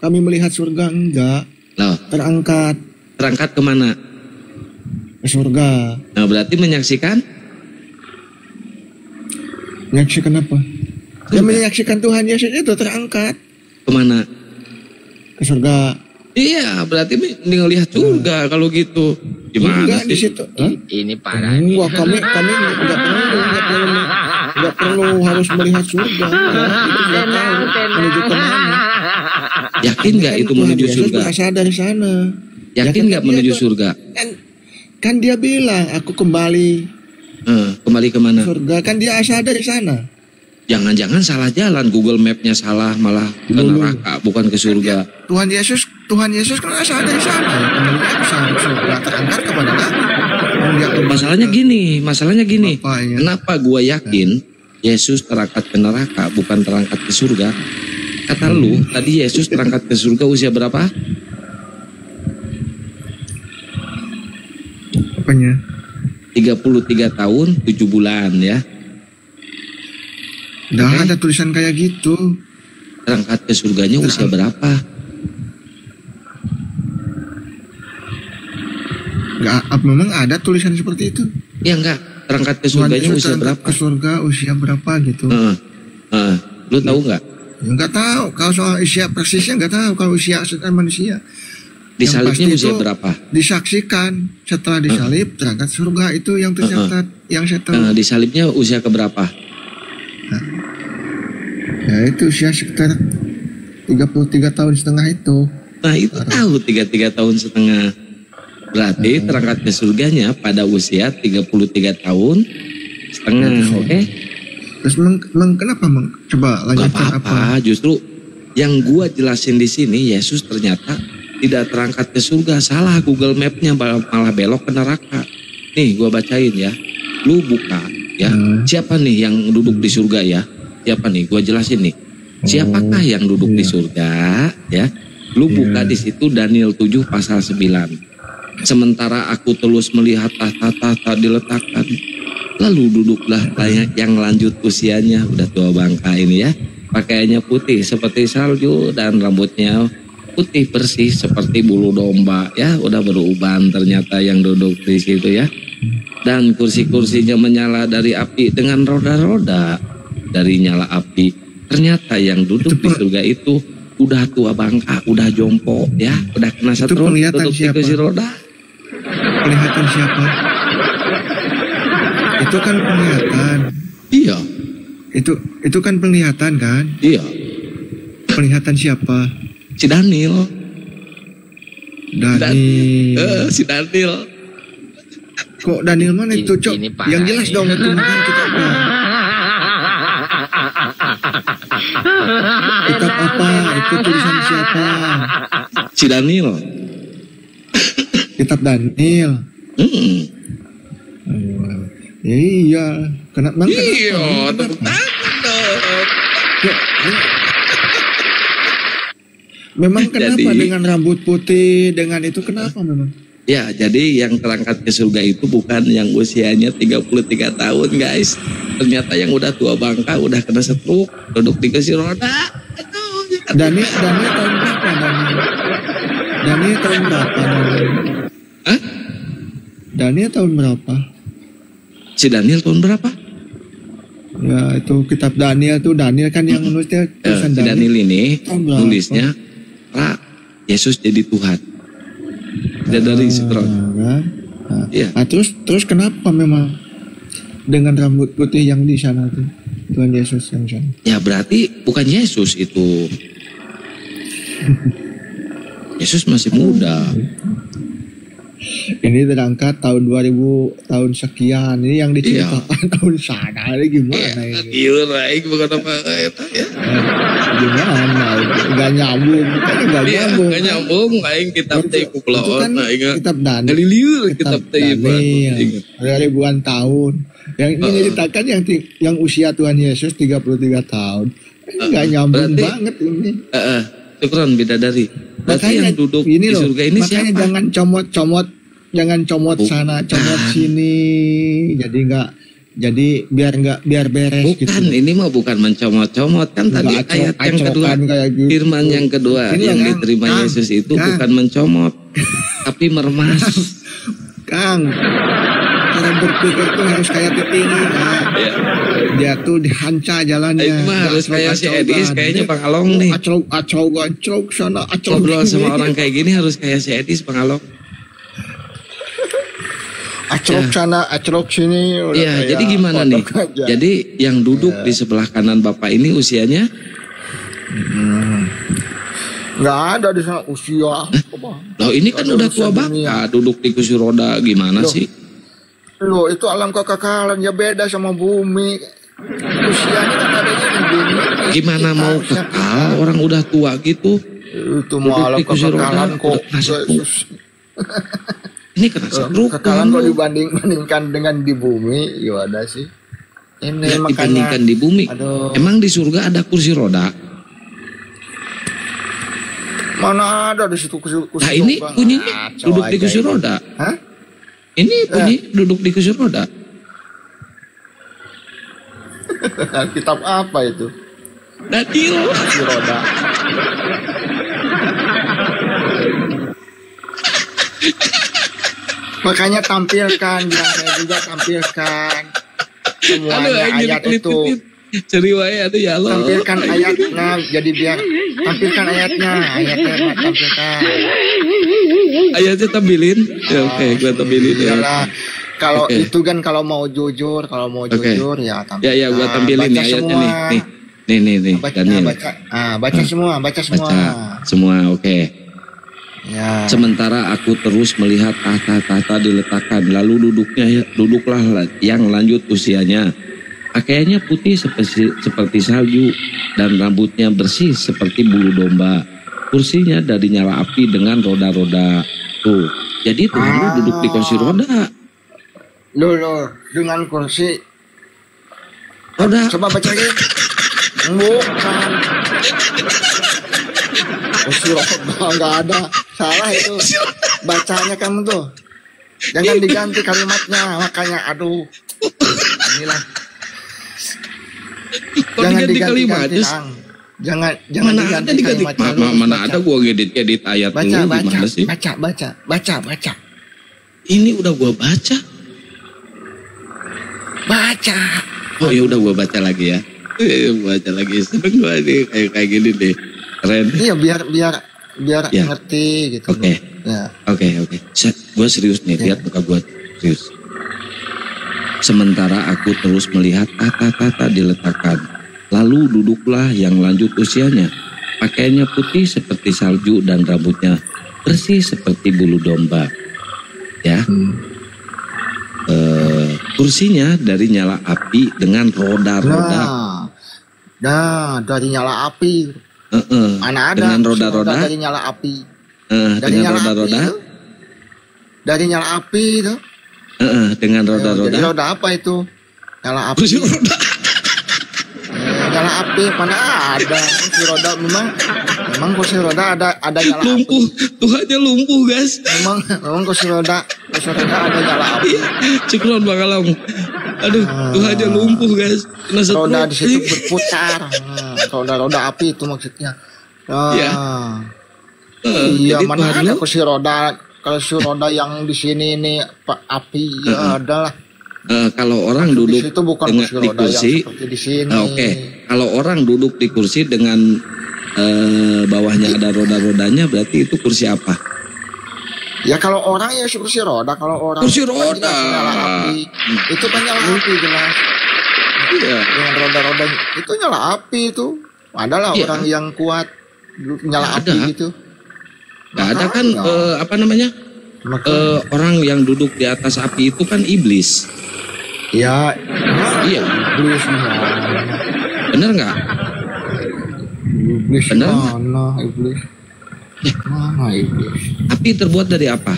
Speaker 1: kami melihat surga, enggak.
Speaker 2: Loh,
Speaker 1: terangkat
Speaker 2: terangkat kemana?
Speaker 1: ke surga.
Speaker 2: Nah, berarti menyaksikan?
Speaker 1: Menyaksikan apa? Yang menyaksikan Tuhan Yesus itu terangkat
Speaker 2: Kemana?
Speaker 1: ke surga.
Speaker 2: Iya, berarti ngelihat surga kalau gitu. Gimana
Speaker 1: Enggak di
Speaker 2: sih?
Speaker 1: situ. Hah?
Speaker 4: Ini parah nih.
Speaker 1: Wah, kami nggak perlu harus melihat surga. Itu nggak tahu menuju kemana.
Speaker 2: Yakin nggak itu
Speaker 1: Tuhan
Speaker 2: menuju
Speaker 1: Yesus
Speaker 2: surga?
Speaker 1: berasal dari sana.
Speaker 2: Yakin nggak
Speaker 1: dia
Speaker 2: menuju
Speaker 1: tuh-
Speaker 2: surga?
Speaker 1: Kan dia bilang aku kembali
Speaker 2: Kembali kemana?
Speaker 1: surga. Kan dia asal dari sana.
Speaker 2: Jangan-jangan salah jalan, Google Map-nya salah, malah ke neraka, bukan ke surga.
Speaker 1: Tuhan Yesus kan asal dari sana. Kembali ke surga terangkat kepada kami.
Speaker 2: Masalahnya gini.
Speaker 1: Apa ya?
Speaker 2: Kenapa gua yakin Yesus terangkat ke neraka, bukan terangkat ke surga? Kata lu, tadi Yesus terangkat ke surga usia berapa?
Speaker 1: Apanya?
Speaker 2: 33 tahun, 7 bulan ya.
Speaker 1: Nggak ada tulisan kayak gitu.
Speaker 2: Terangkat ke surganya usia berapa?
Speaker 1: Memang ada tulisan seperti itu.
Speaker 2: Ya enggak, terangkat ke
Speaker 1: Tuhan
Speaker 2: surganya
Speaker 1: Yesus
Speaker 2: usia
Speaker 1: terangkat
Speaker 2: berapa?
Speaker 1: ke surga usia berapa gitu.
Speaker 2: Lu tahu nggak?
Speaker 1: Ya, nggak tahu. Kalau soal usia persisnya nggak tahu. Kalau usia setelah manusia.
Speaker 2: Disalibnya
Speaker 1: Yang pasti
Speaker 2: usia
Speaker 1: itu
Speaker 2: berapa?
Speaker 1: Disaksikan setelah disalib terangkat surga itu yang tercatat. Yang saya tahu.
Speaker 2: Disalibnya usia keberapa?
Speaker 1: Ya itu usia sekitar 33 tahun setengah itu.
Speaker 2: Nah itu tahu 33 tahun setengah. Berarti terangkat ke surganya pada usia 33 tahun setengah, oke?
Speaker 1: Terus kenapa coba
Speaker 2: Gak
Speaker 1: lanjutkan
Speaker 2: apa-apa, justru yang gua jelasin di sini Yesus ternyata tidak terangkat ke surga. Salah Google Map-nya, malah belok ke neraka. Nih gua bacain ya. Lu buka ya. Siapa nih yang duduk di surga ya? Siapa nih? Gua jelasin nih. Siapakah yang duduk di surga ya? Lu buka di situ Daniel 7 pasal 9. Sementara aku terus melihat tahta-tahta diletakkan, lalu duduklah yang lanjut usianya, udah tua bangka ini ya. Pakaiannya putih seperti salju dan rambutnya putih bersih seperti bulu domba ya. Udah beruban ternyata yang duduk di situ ya. Dan kursi-kursinya menyala dari api dengan roda-roda dari nyala api. Ternyata yang duduk di surga itu udah tua bangka, udah jompo ya, udah kena setrum, duduk di kursi roda.
Speaker 1: Penglihatan siapa? Itu kan penglihatan.
Speaker 2: Iya.
Speaker 1: Itu kan penglihatan kan?
Speaker 2: Iya.
Speaker 1: Penglihatan siapa?
Speaker 2: Si Daniel. Si Daniel.
Speaker 1: Kok Daniel mana itu, Cok? Yang jelas dong itu bukan kitab apa? Kitab apa? Itu tulisan siapa?
Speaker 2: Si Daniel.
Speaker 1: Kitab Daniel. Ya iya. Kenapa?
Speaker 2: Iya, tepuk tangan dong.
Speaker 1: Memang kenapa
Speaker 2: Jadi,
Speaker 1: dengan rambut putih, dengan itu kenapa memang?
Speaker 2: Ya, jadi yang terangkat ke surga itu bukan yang usianya 33 tahun, guys. Ternyata yang udah tua bangka, udah kena stroke, duduk di kursi roda.
Speaker 1: Daniel tahun berapa? Daniel tahun berapa?
Speaker 2: Hah?
Speaker 1: Daniel tahun berapa?
Speaker 2: Si Daniel tahun berapa?
Speaker 1: Ya itu kitab Daniel tuh, Daniel kan yang nulisnya tulisan
Speaker 2: Si Daniel ini nulisnya Yesus jadi Tuhan. Dari Sutron.
Speaker 1: Kan?
Speaker 2: Iya.
Speaker 1: Nah, terus kenapa memang dengan rambut putih yang di sana tuh Tuhan Yesus yang sana?
Speaker 2: Ya berarti bukan Yesus itu. Yesus masih muda.
Speaker 1: Ini terangkat tahun 2000 tahun sekian, ini yang diceritakan tahun sana ini gimana ini?
Speaker 2: Iya, Raik bukan apa ya.
Speaker 1: Gimana? Gak nyambung, kan gak nyambung.
Speaker 2: Gak nyambung, Aing kitab teh kuplaon,
Speaker 1: Aing kitab Daniel.
Speaker 2: Galileo kitab teh
Speaker 1: ada ribuan tahun. Yang ini diceritakan yang usia Tuhan Yesus 33 tahun. Gak nyambung banget ini.
Speaker 2: Syukron bidadari. Makanya yang duduk di surga ini
Speaker 1: makanya
Speaker 2: siapa?
Speaker 1: Jangan comot sana, comot sini. Jadi Jadi biar beres gitu.
Speaker 2: Bukan, ini mah bukan mencomot-comot kan tadi
Speaker 1: Nggak
Speaker 2: ayat yang kedua,
Speaker 1: kayak gitu.
Speaker 2: firman yang kedua
Speaker 1: Ini
Speaker 2: yang
Speaker 1: Kang,
Speaker 2: diterima
Speaker 1: Kang,
Speaker 2: Yesus itu
Speaker 1: Kang.
Speaker 2: bukan mencomot, tapi meremas.
Speaker 1: Kang, cara berpikir tuh harus kayak Titingi. Nah,
Speaker 2: Ya.
Speaker 1: dia tuh dihanca jalannya.
Speaker 2: Itu mah harus kayak si Edis, kayaknya Bang Along nih.
Speaker 1: Acau sana, acau
Speaker 2: Ngobrol
Speaker 1: sini.
Speaker 2: sama orang kayak gini harus kayak si Edis, Bang Along.
Speaker 1: Acrok sana, acrok sini. udah
Speaker 2: Iya,
Speaker 1: kayak
Speaker 2: jadi gimana nih?
Speaker 1: kodok aja.
Speaker 2: Jadi yang duduk di sebelah kanan Bapak ini usianya?
Speaker 1: nggak ada di sana usia.
Speaker 2: Loh ini kan
Speaker 1: Ada
Speaker 2: udah
Speaker 1: usia
Speaker 2: tua
Speaker 1: dunia.
Speaker 2: bangka, duduk di kursi roda gimana
Speaker 1: Loh.
Speaker 2: sih?
Speaker 1: Loh, itu alam kekekalan ya beda sama bumi. Usianya kan adanya di bumi.
Speaker 2: Gimana mau
Speaker 1: Kita-
Speaker 2: kekal orang udah tua gitu?
Speaker 1: Itu
Speaker 2: Duduk
Speaker 1: mau alam
Speaker 2: di kursi roda,
Speaker 1: kekekalan kok.
Speaker 2: udah nasib. Ini kena stroke
Speaker 1: Kekekalan kok
Speaker 2: lu.
Speaker 1: dibandingkan dengan di bumi, ya ada sih. Ini
Speaker 2: Ya,
Speaker 1: makanya.
Speaker 2: dibandingkan di bumi.
Speaker 1: Aduh.
Speaker 2: Emang di surga ada kursi roda?
Speaker 1: Mana ada di situ kursi
Speaker 2: Nah ini
Speaker 1: roda?
Speaker 2: bunyinya
Speaker 1: Ngaco
Speaker 2: duduk di
Speaker 1: aja
Speaker 2: kursi
Speaker 1: itu.
Speaker 2: roda.
Speaker 1: Hah?
Speaker 2: Ini bunyi duduk di kursi roda.
Speaker 1: Kitab apa itu?
Speaker 2: Daniel.
Speaker 1: Kursi roda. Makanya tampilkan, bilang saya juga tampilkan semuanya ayat itu.
Speaker 2: Ceri wae atuh ya Allah.
Speaker 1: Tampilkan ayatnya, jadi biar tampilkan ayatnya tampilkan.
Speaker 2: Ayatnya tampilin. Ya oke, gua tampilin ya.
Speaker 1: Iyalah, kalau
Speaker 2: Oke.
Speaker 1: itu kan kalau mau jujur ya tampilkan.
Speaker 2: Ya gua tampilin
Speaker 1: Baca
Speaker 2: nih ayatnya
Speaker 1: semua.
Speaker 2: nih.
Speaker 1: Baca,
Speaker 2: Daniel.
Speaker 1: baca semua, baca semua.
Speaker 2: Baca semua, oke.
Speaker 1: Ya.
Speaker 2: Sementara aku terus melihat tahta-tahta diletakkan, lalu duduklah yang lanjut usianya. Pakaiannya putih seperti salju dan rambutnya bersih seperti bulu domba. Kursinya dari nyala api dengan roda-roda. Tuh, jadi Tuhan lu duduk di kursi roda.
Speaker 1: Loh, dengan kursi.
Speaker 2: Roda.
Speaker 1: Coba baca lagi. Bukan. Kursi roda nggak ada. Salah itu. Bacanya kamu tuh. Jangan diganti kalimatnya. Makanya aduh. Inilah.
Speaker 2: Kok diganti kalimat?
Speaker 1: Kang. Jangan
Speaker 2: Mana ada diganti?
Speaker 1: kalimatnya dulu,
Speaker 2: Mana
Speaker 1: baca.
Speaker 2: ada gua ngedit ayat
Speaker 1: Baca,
Speaker 2: dulu
Speaker 1: baca,
Speaker 2: gimana sih?
Speaker 1: baca.
Speaker 2: Ini udah gua baca.
Speaker 1: Baca.
Speaker 2: Oh ya udah gua baca lagi ya. Baca lagi. Seneng gua nih kayak gini deh. Keren.
Speaker 1: Iya biar
Speaker 2: Ya.
Speaker 1: ngerti gitu.
Speaker 2: Oke.
Speaker 1: Ya.
Speaker 2: Oke. Gue serius nih,
Speaker 1: Ya.
Speaker 2: lihat muka gue serius. Sementara aku terus melihat tahta-tahta diletakkan. Lalu duduklah yang lanjut usianya. Pakaiannya putih seperti salju dan rambutnya bersih seperti bulu domba. Ya. Kursinya dari nyala api dengan roda-roda.
Speaker 1: Nah, dari nyala api. Mana ada
Speaker 2: Dengan
Speaker 1: kursi
Speaker 2: roda-roda.
Speaker 1: dari nyala api. Dari
Speaker 2: Dengan
Speaker 1: nyala
Speaker 2: roda-roda.
Speaker 1: api itu. Dari nyala api itu.
Speaker 2: Dengan
Speaker 1: Jadi
Speaker 2: roda-roda.
Speaker 1: roda apa itu? Nyala api.
Speaker 2: Kursi roda.
Speaker 1: Nyala api mana ada kursi roda memang kursi roda ada nyala
Speaker 2: Lumpuh.
Speaker 1: api.
Speaker 2: Tuhannya lumpuh guys.
Speaker 1: Memang kursi roda ada nyala api.
Speaker 2: Cikron Bakalong. Aduh, Tuhannya lumpuh guys. Kena stroke.
Speaker 1: Roda di situ berputar. Roda api itu maksudnya.
Speaker 2: Iya.
Speaker 1: Iya,
Speaker 2: Jadi
Speaker 1: mana
Speaker 2: Tuhan
Speaker 1: ada
Speaker 2: lu-
Speaker 1: kursi roda. Kalau kursi roda yang di sini ini api ya ada lah.
Speaker 2: Kalau orang
Speaker 1: Di
Speaker 2: duduk
Speaker 1: situ bukan
Speaker 2: dengan
Speaker 1: kursi
Speaker 2: di
Speaker 1: roda
Speaker 2: kursi,
Speaker 1: yang seperti di sini.
Speaker 2: Oke. Kalau orang duduk di kursi dengan bawahnya ada roda-rodanya, berarti itu kursi apa?
Speaker 1: Ya kalau orang ya kursi roda, kalau orang
Speaker 2: Kursi
Speaker 1: itu kan
Speaker 2: roda.
Speaker 1: jelas nyala api. Itu kan nyala api jelas.
Speaker 2: Iya.
Speaker 1: Dengan roda-roda itu nyala api itu. Adalah
Speaker 2: Iya.
Speaker 1: orang yang kuat nyala
Speaker 2: Ada.
Speaker 1: api gitu.
Speaker 2: Nggak ada kan
Speaker 1: Makanya.
Speaker 2: apa namanya?
Speaker 1: Makanya.
Speaker 2: Orang yang duduk di atas api itu kan iblis.
Speaker 1: Ya,
Speaker 2: Iya.
Speaker 1: iblis mana?
Speaker 2: Bener nggak?
Speaker 1: Iblis
Speaker 2: Bener
Speaker 1: mana iblis? Mana iblis?
Speaker 2: Api terbuat dari apa?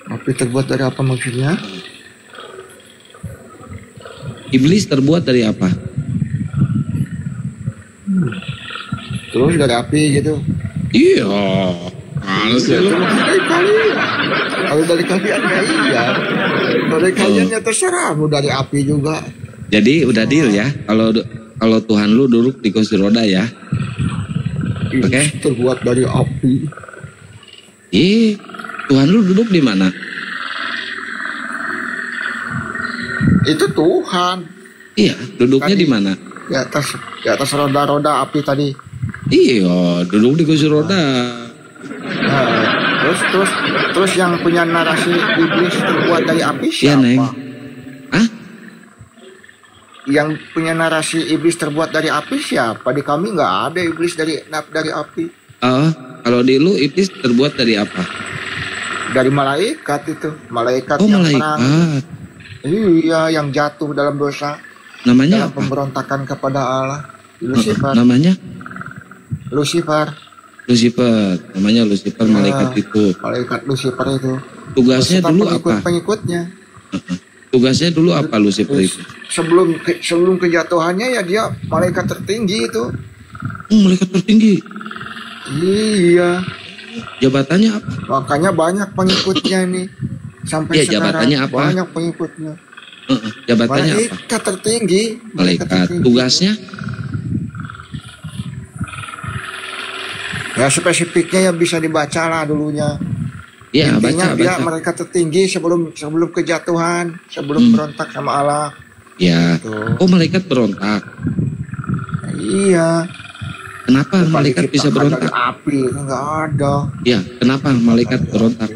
Speaker 1: Api terbuat dari apa maksudnya?
Speaker 2: Iblis terbuat dari apa?
Speaker 1: Terus dari api gitu.
Speaker 2: Iya. Males ya lu.
Speaker 1: Dari kalian. Kalau dari kalian ya iya. Kalau dari kalian ya terserah. Mau dari api juga.
Speaker 2: Jadi udah deal ya. Kalau Tuhan lu duduk di kursi roda ya. Oke.
Speaker 1: Terbuat dari api.
Speaker 2: Tuhan lu duduk di mana?
Speaker 1: Itu Tuhan.
Speaker 2: Iya, duduknya di mana?
Speaker 1: Di atas roda-roda api tadi.
Speaker 2: Iya, duduk di kursi roda.
Speaker 1: Nah, terus yang punya narasi iblis terbuat dari api
Speaker 2: Iya,
Speaker 1: siapa?
Speaker 2: Neng. Hah?
Speaker 1: Yang punya narasi iblis terbuat dari api siapa? Di kami nggak ada iblis dari api.
Speaker 2: Oh, kalau di lu iblis terbuat dari apa?
Speaker 1: Dari malaikat itu, malaikat
Speaker 2: Oh,
Speaker 1: yang
Speaker 2: malaikat.
Speaker 1: perang. Iya, yang jatuh dalam dosa,
Speaker 2: Namanya
Speaker 1: dalam
Speaker 2: apa?
Speaker 1: pemberontakan kepada Allah. Lucifer.
Speaker 2: Namanya
Speaker 1: Lucifer.
Speaker 2: Namanya Lucifer, malaikat itu.
Speaker 1: Malaikat Lucifer itu.
Speaker 2: Tugasnya
Speaker 1: Beserta
Speaker 2: dulu apa?
Speaker 1: Pengikutnya.
Speaker 2: Tugasnya dulu apa Lucifer itu?
Speaker 1: Sebelum kejatuhannya ya dia malaikat tertinggi itu.
Speaker 2: Malaikat tertinggi.
Speaker 1: Iya.
Speaker 2: Jabatannya apa?
Speaker 1: Makanya banyak pengikutnya nih. Sampai
Speaker 2: Iya,
Speaker 1: sekarang
Speaker 2: jabatannya apa?
Speaker 1: banyak pengikutnya.
Speaker 2: Jabatannya apa?
Speaker 1: Malaikat tertinggi.
Speaker 2: Malaikat.
Speaker 1: tertinggi.
Speaker 2: Tugasnya?
Speaker 1: Ya spesifiknya ya bisa dibaca lah dulunya.
Speaker 2: Iya,
Speaker 1: Intinya dia
Speaker 2: baca.
Speaker 1: mereka tertinggi sebelum kejatuhan, sebelum berontak sama Allah.
Speaker 2: Ya.
Speaker 1: Tuh.
Speaker 2: Oh, malaikat berontak.
Speaker 1: Iya.
Speaker 2: Kenapa malaikat bisa
Speaker 1: Diciptakan
Speaker 2: berontak?
Speaker 1: dari api nggak ada.
Speaker 2: Ya, kenapa malaikat berontak?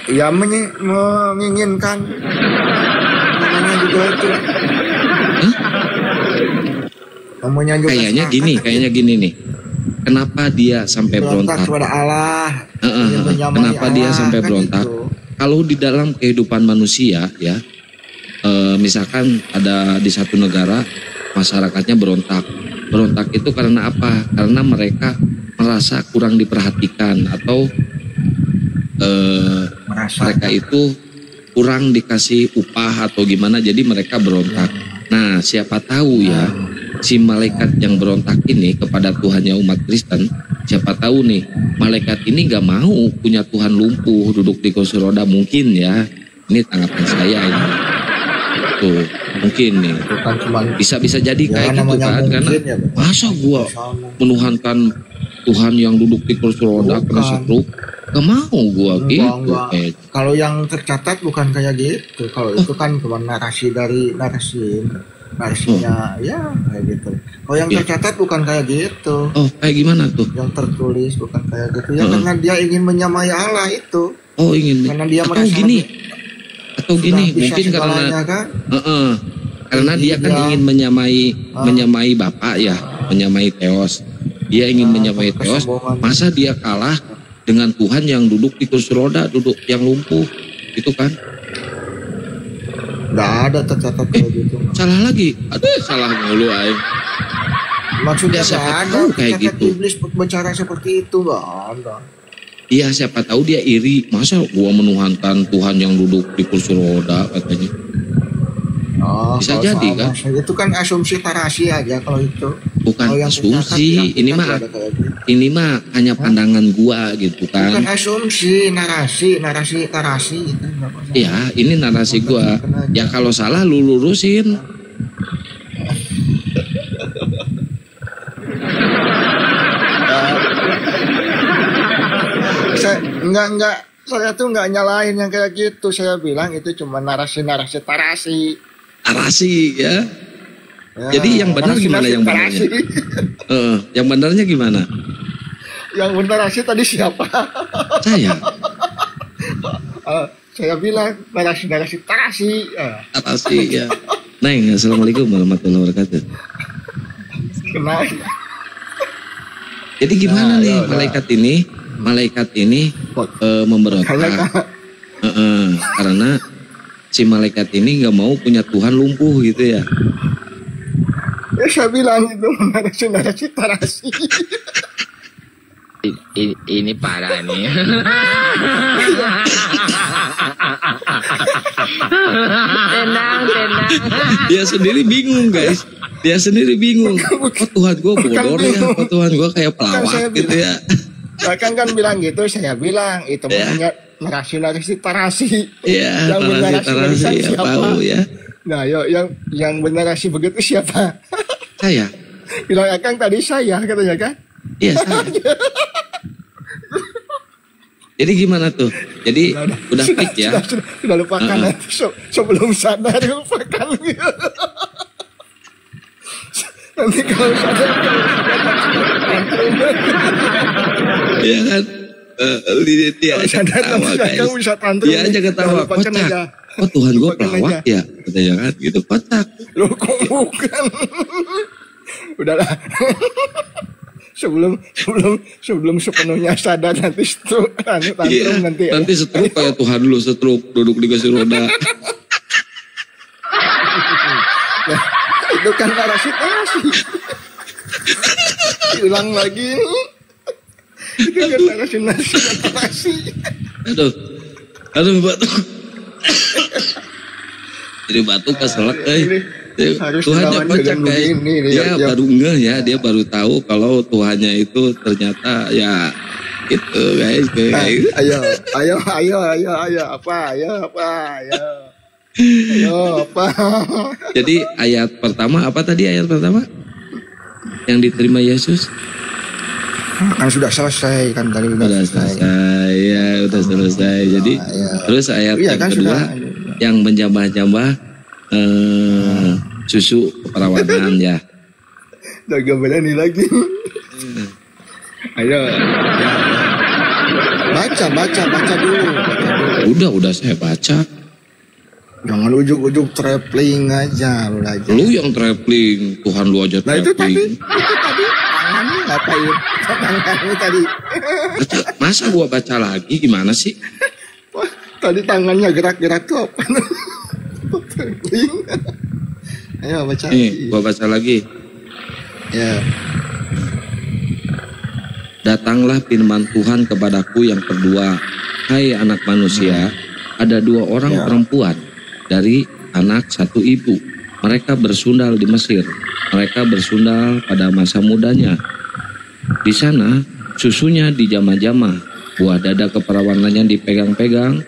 Speaker 1: Ya menginginkan. Namanya juga itu. Namanya juga
Speaker 2: Kayaknya
Speaker 1: sepakat.
Speaker 2: gini nih. Kenapa dia sampai berontak?
Speaker 1: Kepada Allah. Ingin menyamai
Speaker 2: Kenapa dia
Speaker 1: Allah,
Speaker 2: sampai
Speaker 1: kan
Speaker 2: berontak?
Speaker 1: itu.
Speaker 2: Kalau di dalam kehidupan manusia ya, misalkan ada di satu negara masyarakatnya berontak. Berontak itu karena apa? Karena mereka merasa kurang diperhatikan atau mereka itu kurang dikasih upah atau gimana, jadi mereka berontak. Nah, siapa tahu ya, si malaikat yang berontak ini kepada Tuhannya umat Kristen, siapa tahu nih, malaikat ini gak mau punya Tuhan lumpuh duduk di kursi roda, mungkin ya. Ini tanggapan saya ini. Tuh, mungkin nih.
Speaker 1: Bukan cuma
Speaker 2: Bisa jadi
Speaker 1: ya,
Speaker 2: kayak gitu
Speaker 1: namanya
Speaker 2: kan,
Speaker 1: mungkin
Speaker 2: karena
Speaker 1: ya, Bang.
Speaker 2: masa gua menuhankan Tuhan yang duduk di kursi roda kena stroke? Gak mau gua gitu.
Speaker 1: Enggak. Kalau yang tercatat bukan kayak gitu. Kalau itu kan cuma narasinya ya kayak gitu. Kalau yang tercatat bukan kayak gitu.
Speaker 2: Oh, kayak gimana tuh?
Speaker 1: Yang tertulis bukan kayak gitu. Ya karena dia ingin menyamai Allah itu.
Speaker 2: Oh, ingin.
Speaker 1: Karena dia
Speaker 2: atau
Speaker 1: merasa
Speaker 2: gini.
Speaker 1: sudah bisa
Speaker 2: Mungkin karena
Speaker 1: segalanya, kan?
Speaker 2: karena dia kan ingin menyamai Bapak ya, menyamai Theos. Dia ingin menyamai Theos.
Speaker 1: kesombongan.
Speaker 2: Masa dia kalah dengan Tuhan yang duduk di kursi roda, duduk yang lumpuh, gitu kan?
Speaker 1: Nggak ada tercatat kayak gitu.
Speaker 2: Salah lagi. Aduh, salah mulu aing.
Speaker 1: Maksudnya
Speaker 2: Ya, siapa
Speaker 1: nggak ada
Speaker 2: tahu kayak
Speaker 1: tercatat
Speaker 2: gitu.
Speaker 1: iblis bicara seperti itu, nggak ada.
Speaker 2: Iya, siapa tahu dia iri. Masa gua menuhankan Tuhan yang duduk di kursi roda katanya.
Speaker 1: Oh,
Speaker 2: Bisa
Speaker 1: kalau
Speaker 2: jadi,
Speaker 1: soal
Speaker 2: kan?
Speaker 1: bahasa itu kan asumsi narasi aja kalau itu.
Speaker 2: Bukan
Speaker 1: Kalau yang
Speaker 2: asumsi,
Speaker 1: tercatat,
Speaker 2: ini
Speaker 1: yang
Speaker 2: mah
Speaker 1: tercatat ada kayak gitu.
Speaker 2: ini mah hanya pandangan gua gitu
Speaker 1: Bukan
Speaker 2: kan.
Speaker 1: asumsi, narasi gitu. Nggak masalah.
Speaker 2: Iya, ini narasi gua. Ya kalau salah lu lurusin.
Speaker 1: Saya tuh nggak nyalain yang kayak gitu. Saya bilang itu cuma narasi.
Speaker 2: Narasi ya.
Speaker 1: Ya,
Speaker 2: Jadi yang benar gimana yang
Speaker 1: narasi.
Speaker 2: benarnya? Yang benarnya gimana?
Speaker 1: Yang benar narasi tadi siapa?
Speaker 2: Saya.
Speaker 1: Saya bilang narasi.
Speaker 2: Narasi ya. Neng, assalamualaikum warahmatullahi wabarakatuh.
Speaker 1: Kenal.
Speaker 2: Jadi gimana nih
Speaker 1: ya,
Speaker 2: malaikat ini memberontak karena si malaikat ini nggak mau punya Tuhan lumpuh gitu ya.
Speaker 1: Ya saya bilang itu narasi.
Speaker 4: Ini parah nih. Tenang.
Speaker 2: Dia sendiri bingung guys. Dia sendiri bingung. Oh Tuhan gue bodor ya. Oh Tuhan gue kayak pelawak gitu ya.
Speaker 1: Kan bilang gitu, saya bilang itu namanya narasi tarasi.
Speaker 2: Iya, narasi ya, tahu ya.
Speaker 1: Nah, yang bernarasi begitu siapa?
Speaker 2: Saya.
Speaker 1: Bilang Akang tadi saya katanya kan?
Speaker 2: Iya saya. Jadi gimana tuh? Jadi udah fix ya?
Speaker 1: Sudah lupakan nanti sebelum sadar lupakan. Nanti kalau sadar
Speaker 2: iya kan? Dia aja ketawa guys. Dia aja ketawa kocak. Oh Tuhan gue pelawak ya, katanya kan? Gitu kocak.
Speaker 1: Loh kok bukan? Udahlah. sebelum sepenuhnya sadar nanti tantrum
Speaker 2: iya, nanti setruk kayak Tuhan dulu setruk duduk di kursi roda.
Speaker 1: Nah, itu kan narasi hilang lagi itu kan narasi
Speaker 2: aduh batuk jadi batuk keselak Tuhannya kocak guys. Dia baru ngeh ya, dia baru tahu kalau Tuhannya itu ternyata ya gitu guys.
Speaker 1: Ayo apa?
Speaker 2: Jadi ayat pertama apa tadi ayat pertama? Yang diterima Yesus?
Speaker 1: Kan sudah selesai kan tadi
Speaker 2: udah selesai. Ya udah selesai. Jadi terus ayat yang
Speaker 1: kan
Speaker 2: kedua yang menjambah-jambah susu keperawanan ya.
Speaker 1: Udah gak berani lagi. Ayo. Baca dulu.
Speaker 2: Udah saya baca.
Speaker 1: Jangan ujung-ujung traveling aja lu aja.
Speaker 2: Lu yang traveling, Tuhan lu aja traveling.
Speaker 1: Nah itu tadi tangannya ngapain? Tangannya tadi.
Speaker 2: Masa gua baca lagi gimana sih?
Speaker 1: Wah, tadi tangannya gerak-gerak tuh apa? Traveling. Ayo baca.
Speaker 2: Nih, gua baca lagi.
Speaker 1: Ya.
Speaker 2: Datanglah firman Tuhan kepadaku yang kedua. Hai anak manusia, ada 2 orang perempuan dari anak satu ibu. Mereka bersundal di Mesir. Mereka bersundal pada masa mudanya. Di sana susunya dijamah-jamah, buah dada keperawanannya dipegang-pegang.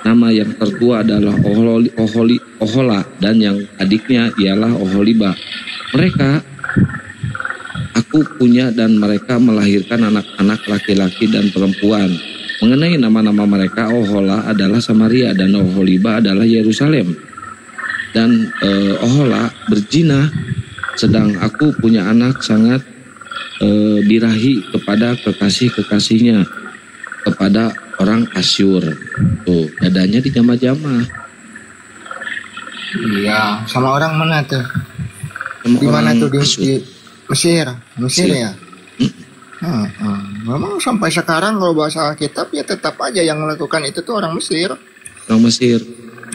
Speaker 2: Nama yang tertua adalah Ohola dan yang adiknya ialah Oholiba. Aku punya dan mereka melahirkan anak-anak laki-laki dan perempuan. Mengenai nama-nama mereka, Ohola adalah Samaria dan Oholiba adalah Yerusalem. Dan Ohola berzina, sedang aku punya anak sangat birahi kepada kekasih-kekasihnya, kepada orang Asyur. Tuh, dadanya dijamah-jamah.
Speaker 1: Iya, sama orang mana tuh?
Speaker 2: Di
Speaker 1: mana tuh di Mesir
Speaker 2: ya?
Speaker 1: Memang sampai sekarang kalau bahasa Alkitab ya tetap aja yang melakukan itu tuh orang Mesir.
Speaker 2: Orang Mesir.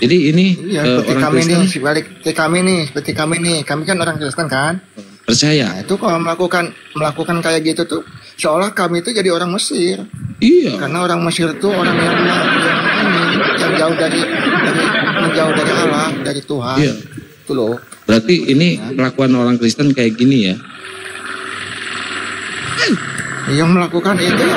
Speaker 2: Jadi ini
Speaker 1: seperti
Speaker 2: orang
Speaker 1: kami
Speaker 2: Kristen.
Speaker 1: Seperti kami nih, kami kan orang Kristen kan?
Speaker 2: Percaya.
Speaker 1: Nah, itu kalau melakukan kayak gitu tuh seolah kami itu jadi orang Mesir.
Speaker 2: Iya.
Speaker 1: Karena orang Mesir tuh orang yang jauh dari Allah, dari Tuhan.
Speaker 2: Iya.
Speaker 1: Itu loh.
Speaker 2: Berarti ini kelakuan orang Kristen kayak gini ya?
Speaker 1: Yang melakukan itu ya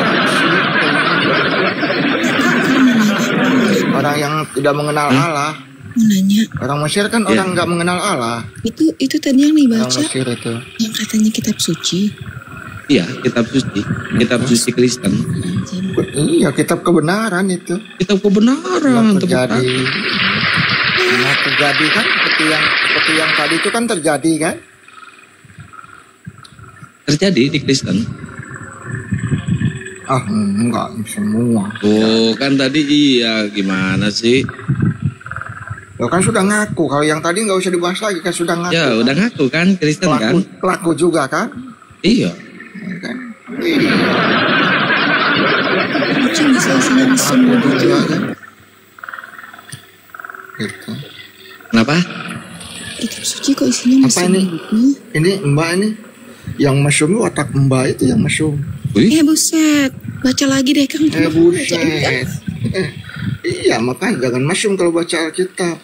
Speaker 1: orang yang tidak mengenal Allah.
Speaker 5: Nanya.
Speaker 1: Orang Mesir kan orang nggak mengenal Allah.
Speaker 5: Itu tadi yang dibaca.
Speaker 1: Orang Mesir itu.
Speaker 5: Yang katanya kitab suci.
Speaker 2: Iya, kitab suci. Kitab suci Kristen.
Speaker 1: Iya, kitab kebenaran itu.
Speaker 2: Kitab kebenaran.
Speaker 1: Terjadi kan seperti yang tadi itu kan terjadi kan?
Speaker 2: Terjadi di Kristen.
Speaker 1: Enggak semua.
Speaker 2: Oh, kan tadi iya, gimana sih?
Speaker 1: Lo kan sudah ngaku. Kalau yang tadi nggak usah dibahas lagi kan sudah ngaku.
Speaker 2: Ya, udah ngaku kan Kristen kan?
Speaker 1: Pelaku juga kan?
Speaker 2: Iya.
Speaker 1: Kan?
Speaker 5: Itu bisa isinya mesin mobil juga kan?
Speaker 1: Gitu.
Speaker 2: Kenapa?
Speaker 5: Kitab suci kok isinya mesin
Speaker 1: Apa ini?
Speaker 5: mobil?
Speaker 1: Ini Mbak ini yang mesum, otak Mbak itu yang mesum.
Speaker 2: Wih,
Speaker 5: Buset. Baca lagi deh Kang.
Speaker 1: Buset. Iya, makanya jangan mesum kalau baca Alkitab.